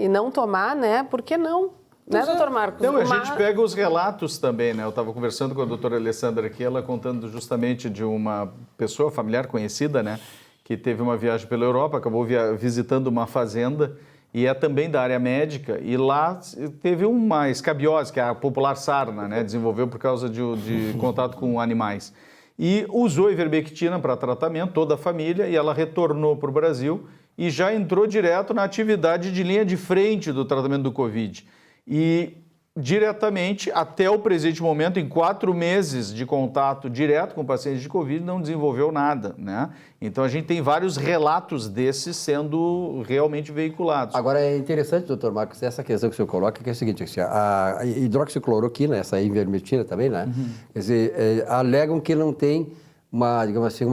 E não tomar, né? Por que não? Né, doutor Marcos? Então, a gente pega os relatos também, né? Eu estava conversando com a doutora Alessandra aqui, ela contando justamente de uma pessoa familiar conhecida, né? Que teve uma viagem pela Europa, acabou visitando uma fazenda e é também da área médica, e lá teve uma escabiose, que é a popular sarna, né? Desenvolveu por causa de contato com animais. E usou ivermectina para tratamento, toda a família, e ela retornou para o Brasil e já entrou direto na atividade de linha de frente do tratamento do Covid. E diretamente, até o presente momento, em 4 meses de contato direto com pacientes de Covid, não desenvolveu nada, né? Então, a gente tem vários relatos desses sendo realmente veiculados. Agora, é interessante, doutor Marcos, essa questão que o senhor coloca, que é a seguinte, assim, a hidroxicloroquina, essa ivermectina também, né? Quer dizer, alegam que não tem uma, digamos assim,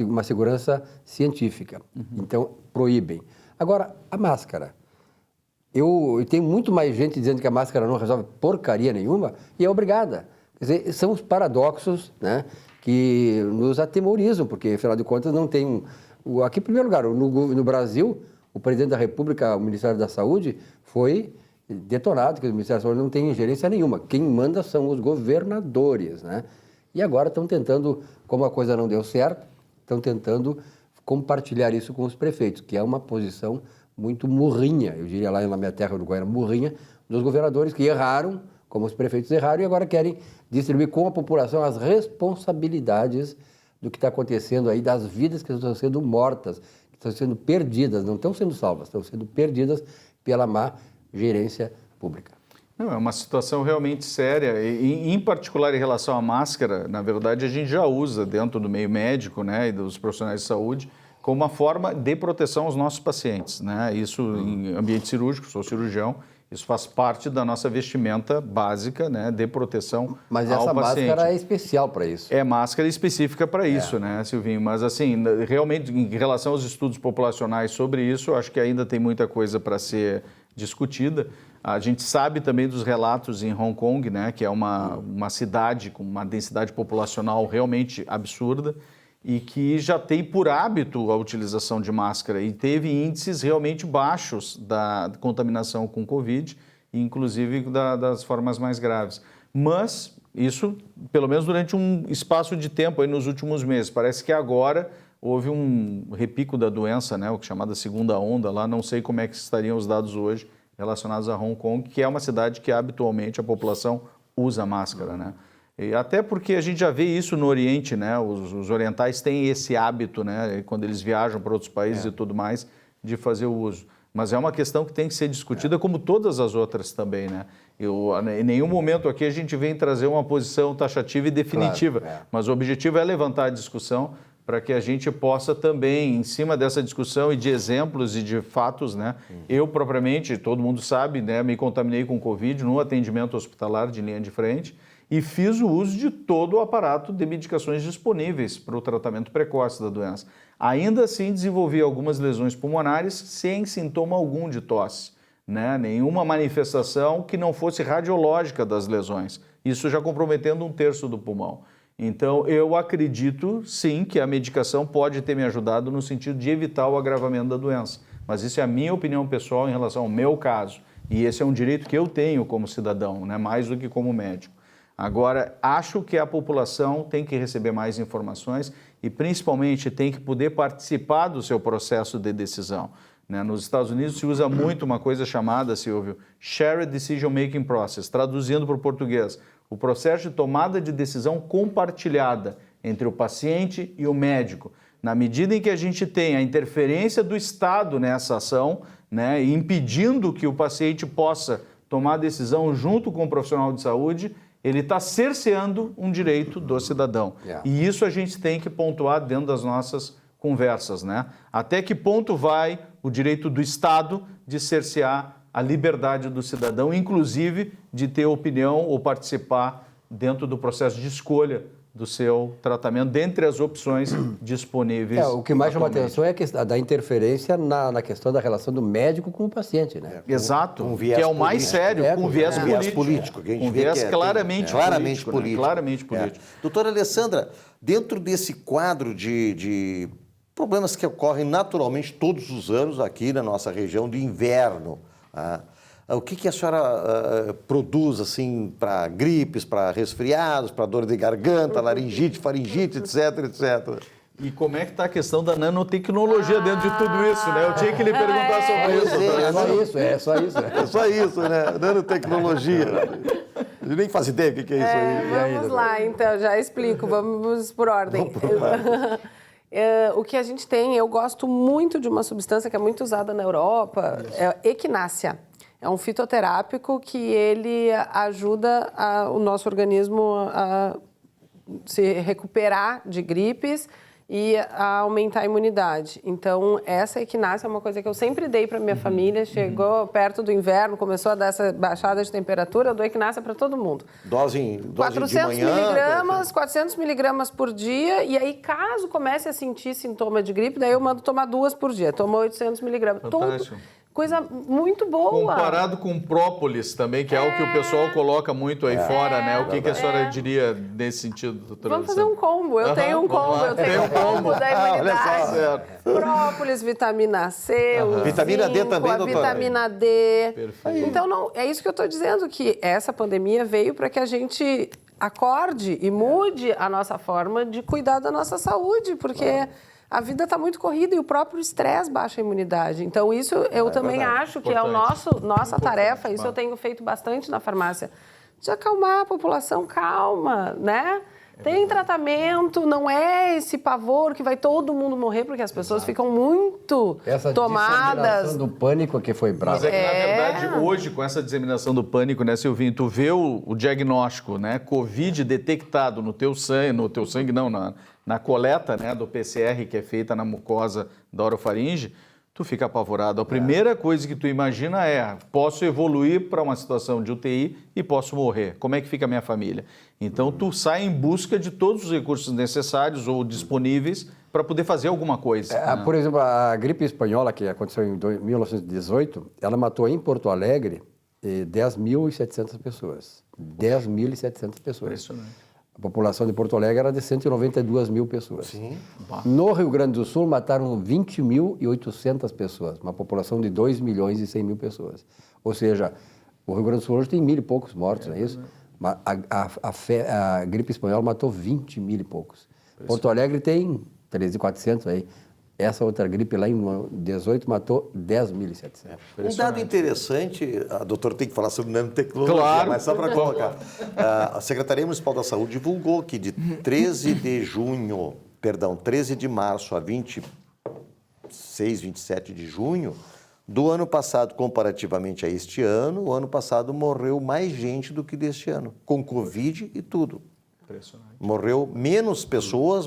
uma segurança científica. Então, proíbem. Agora, a máscara. Eu tenho muito mais gente dizendo que a máscara não resolve porcaria nenhuma e é obrigada. Quer dizer, são os paradoxos, né, que nos atemorizam, porque, afinal de contas, não tem... Aqui, em primeiro lugar, no Brasil, o presidente da República, o Ministério da Saúde, foi detonado, que o Ministério da Saúde não tem ingerência nenhuma. Quem manda são os governadores, né? E agora estão tentando, como a coisa não deu certo, estão tentando compartilhar isso com os prefeitos, que é uma posição muito murrinha, eu diria lá na minha terra uruguaiana, murrinha, dos governadores que erraram, como os prefeitos erraram, e agora querem distribuir com a população as responsabilidades do que está acontecendo aí, das vidas que estão sendo mortas, que estão sendo perdidas, não estão sendo salvas, estão sendo perdidas pela má gerência pública. Não, é uma situação realmente séria, e em particular em relação à máscara, na verdade a gente já usa dentro do meio médico, né, e dos profissionais de saúde, como uma forma de proteção aos nossos pacientes, né? Isso em ambiente cirúrgico, sou cirurgião, isso faz parte da nossa vestimenta básica, né, de proteção ao paciente. Mas essa máscara é especial para isso. É máscara específica para isso, né, Silvinho? Mas, assim, realmente, em relação aos estudos populacionais sobre isso, acho que ainda tem muita coisa para ser discutida. A gente sabe também dos relatos em Hong Kong, né, que é uma cidade com uma densidade populacional realmente absurda, e que já tem por hábito a utilização de máscara e teve índices realmente baixos da contaminação com Covid, inclusive das formas mais graves. Mas isso, pelo menos durante um espaço de tempo aí nos últimos meses, parece que agora houve um repico da doença, né, o que é chamada segunda onda lá, não sei como é que estariam os dados hoje relacionados a Hong Kong, que é uma cidade que habitualmente a população usa máscara, né? E até porque a gente já vê isso no Oriente, né? Os orientais têm esse hábito, né? Quando eles viajam para outros países e tudo mais, de fazer o uso. Mas é uma questão que tem que ser discutida como todas as outras também, né? Em nenhum momento aqui a gente vem trazer uma posição taxativa e definitiva, mas o objetivo é levantar a discussão para que a gente possa também, em cima dessa discussão e de exemplos e de fatos, né? Eu propriamente, todo mundo sabe, né? Me contaminei com Covid no atendimento hospitalar de linha de frente, e fiz o uso de todo o aparato de medicações disponíveis para o tratamento precoce da doença. Ainda assim, desenvolvi algumas lesões pulmonares sem sintoma algum de tosse, né? Nenhuma manifestação que não fosse radiológica das lesões, isso já comprometendo 1/3 do pulmão. Então, eu acredito, sim, que a medicação pode ter me ajudado no sentido de evitar o agravamento da doença. Mas isso é a minha opinião pessoal em relação ao meu caso. E esse é um direito que eu tenho como cidadão, né? Mais do que como médico. Agora, acho que a população tem que receber mais informações e, principalmente, tem que poder participar do seu processo de decisão, né? Nos Estados Unidos se usa muito uma coisa chamada, Silvio, Shared Decision Making Process, traduzindo para o português, o processo de tomada de decisão compartilhada entre o paciente e o médico. Na medida em que a gente tem a interferência do Estado nessa ação, né, impedindo que o paciente possa tomar a decisão junto com o profissional de saúde, ele está cerceando um direito do cidadão. E isso a gente tem que pontuar dentro das nossas conversas, né? Até que ponto vai o direito do Estado de cercear a liberdade do cidadão, inclusive de ter opinião ou participar dentro do processo de escolha do seu tratamento, dentre as opções disponíveis. O que mais chama atenção é a questão da interferência na questão da relação do médico com o paciente, né? Exato, que é o mais sério, com viés político. Com viés claramente político. Claramente político. Doutora Alessandra, dentro desse quadro de problemas que ocorrem naturalmente todos os anos aqui na nossa região de inverno, O que a senhora produz assim para gripes, para resfriados, para dor de garganta, laringite, faringite, etc, etc? E como é que está a questão da nanotecnologia dentro de tudo isso, né? Eu tinha que lhe perguntar sobre isso. É só isso. É só isso, né? Nanotecnologia. Eu nem faço ideia do que é isso aí. Vamos lá, então, já explico. Vamos por ordem. O que a gente tem, eu gosto muito de uma substância que é muito usada na Europa, é equinácea. É um fitoterápico que ele ajuda o nosso organismo a se recuperar de gripes e a aumentar a imunidade. Então, essa equinácea é uma coisa que eu sempre dei para minha família. Chegou perto do inverno, começou a dar essa baixada de temperatura, eu dou equinácea para todo mundo. Dose 400 de manhã? miligramas, 400 miligramas por dia. E aí, caso comece a sentir sintoma de gripe, daí eu mando tomar 2 por dia. Toma 800 miligramas. Fantástico. Coisa muito boa. Comparado com própolis também, que é algo que o pessoal coloca muito aí fora, né? O que a senhora diria nesse sentido, doutora? Vamos fazer um combo. Eu tenho um combo. Eu tenho um combo da imunidade. Própolis, vitamina C, o vitamina D zinco, também, a doutora? vitamina D. Perfeito. Então, não, é isso que eu estou dizendo, que essa pandemia veio para que a gente acorde e mude a nossa forma de cuidar da nossa saúde, porque a vida está muito corrida e o próprio estresse baixa a imunidade. Então, isso eu também acho que é nossa tarefa, isso eu tenho feito bastante na farmácia, de acalmar a população, calma, né? Tem tratamento, não é esse pavor que vai todo mundo morrer, porque as pessoas ficam muito Essa tomadas. disseminação do pânico que foi brava. Mas é que, na verdade, hoje, com essa disseminação do pânico, né, Silvinho, tu vê o diagnóstico, né, Covid detectado no teu sangue não, na coleta, né, do PCR, que é feita na mucosa da orofaringe, tu fica apavorado. A primeira coisa que tu imagina é, posso evoluir para uma situação de UTI e posso morrer. Como é que fica a minha família? Então, tu sai em busca de todos os recursos necessários ou disponíveis para poder fazer alguma coisa. Né? Por exemplo, a gripe espanhola, que aconteceu em 1918, ela matou em Porto Alegre 10.700 pessoas. 10.700 pessoas. Impressionante. A população de Porto Alegre era de 192 mil pessoas. Sim. No Rio Grande do Sul, mataram 20.800 pessoas, uma população de 2 milhões e 100 mil pessoas. Ou seja, o Rio Grande do Sul hoje tem 1.000 e poucos mortos, não é isso? A gripe espanhola matou 20 mil e poucos. Porto Alegre tem 13.400 aí. Essa outra gripe lá em 18 matou 10.700. Um dado interessante, a doutora tem que falar sobre nanotecnologia, Claro. mas só para colocar. A Secretaria Municipal da Saúde divulgou que de 13 de março a 26, 27 de junho do ano passado, comparativamente a este ano, o ano passado morreu mais gente do que deste ano, com Covid e tudo. Impressionante. Morreram menos pessoas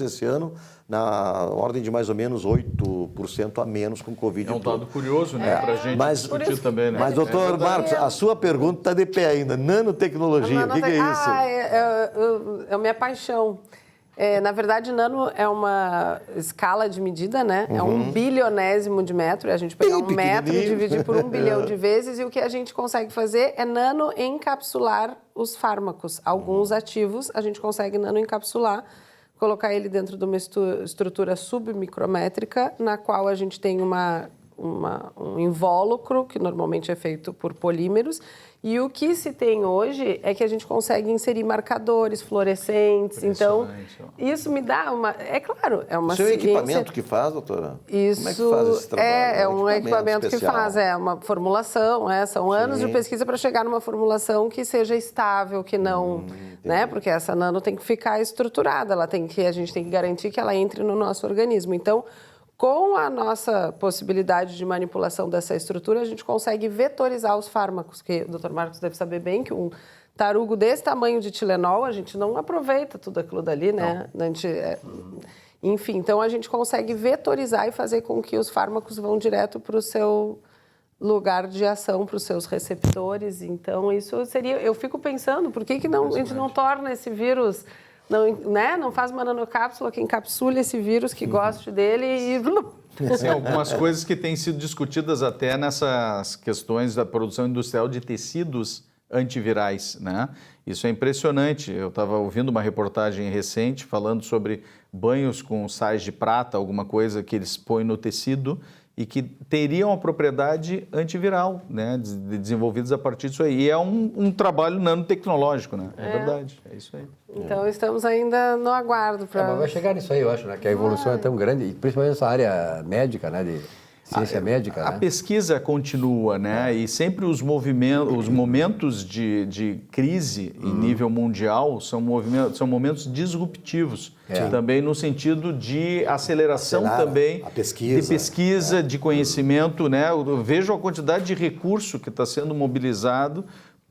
esse ano, na ordem de mais ou menos 8% a menos com Covid. É um dado curioso, né, para a gente discutir também, né? Mas, doutor Marcos, a sua pergunta está de pé ainda. Nanotecnologia, o que é isso? É a minha paixão. Na verdade, nano é uma escala de medida, né? É 1 bilionésimo de metro. A gente pega 1 metro e dividir por 1 bilhão de vezes. E o que a gente consegue fazer é nano-encapsular os fármacos. Alguns ativos a gente consegue nano-encapsular, colocar ele dentro de uma estrutura submicrométrica, na qual a gente tem um invólucro, que normalmente é feito por polímeros. E o que se tem hoje é que a gente consegue inserir marcadores fluorescentes. Então, isso me dá uma... É claro, é uma ciência... Isso é o equipamento que faz, doutora? Isso Como é que faz esse trabalho? É um equipamento que especial. faz, uma formulação, são anos de pesquisa para chegar numa formulação que seja estável, que não... né? Porque essa nano tem que ficar estruturada, a gente tem que garantir que ela entre no nosso organismo. Então, com a nossa possibilidade de manipulação dessa estrutura, a gente consegue vetorizar os fármacos, que o Dr. Marcos deve saber bem, que um tarugo desse tamanho de Tilenol, a gente não aproveita tudo aquilo dali, né? Enfim, então a gente consegue vetorizar e fazer com que os fármacos vão direto para o seu lugar de ação, para os seus receptores. Então, isso seria... Eu fico pensando, por que a gente não torna esse vírus... Não faz uma nanocápsula que encapsule esse vírus, que goste dele e... Sim, algumas coisas que têm sido discutidas até nessas questões da produção industrial de tecidos antivirais, né? Isso é impressionante. Eu estava ouvindo uma reportagem recente falando sobre banhos com sais de prata, alguma coisa que eles põem no tecido e que teriam a propriedade antiviral, né, desenvolvidas a partir disso aí. E é um trabalho nanotecnológico, né? É verdade, é isso aí. Então, estamos ainda no aguardo para... Mas vai chegar nisso aí, eu acho, né? Que a evolução é tão grande, e principalmente nessa área médica, né? De ciência médica, A né? pesquisa continua, né? E sempre os momentos de crise em nível mundial são momentos disruptivos. Também no sentido de aceleração também a pesquisa, de pesquisa, de conhecimento, né? Eu vejo a quantidade de recurso que está sendo mobilizado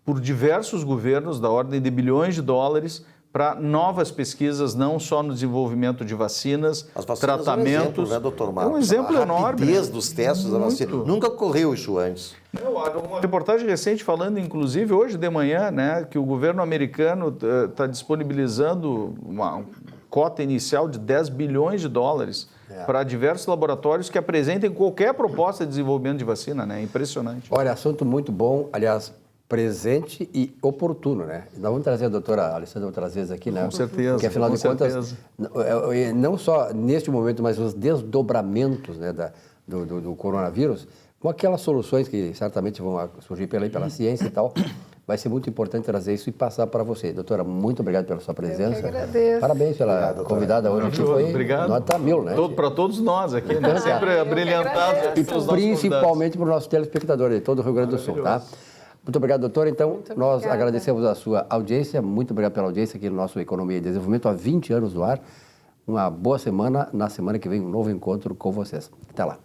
por diversos governos, da ordem de bilhões de dólares, para novas pesquisas, não só no desenvolvimento de vacinas, As vacinas tratamentos. É um exemplo, né, doutor Marcos? É um exemplo a enorme. rapidez dos testes da vacina. Nunca ocorreu isso antes. Uma reportagem recente falando, inclusive, hoje de manhã, né, que o governo americano está disponibilizando uma cota inicial de 10 bilhões de dólares para diversos laboratórios que apresentem qualquer proposta de desenvolvimento de vacina, né? Impressionante. Olha, assunto muito bom, aliás, presente e oportuno, né? Nós vamos trazer a doutora Alessandra outras vezes aqui, né? Com certeza, Porque, afinal com de contas, certeza. não só neste momento, mas os desdobramentos, né, do coronavírus, com aquelas soluções que certamente vão surgir pela ciência e tal, vai ser muito importante trazer isso e passar para você. Doutora, muito obrigado pela sua presença. Eu que agradeço. Parabéns pela convidada hoje. Aqui foi Obrigado. nota 1000, né? Para todos nós aqui, né? Sempre brilhantado. E principalmente para os nossos telespectadores de todo o Rio Grande do Sul, tá? Muito obrigado, doutora. Então, nós agradecemos a sua audiência. Muito obrigado pela audiência aqui no nosso Economia e Desenvolvimento, há 20 anos no ar. Uma boa semana. Na semana que vem, um novo encontro com vocês. Até lá.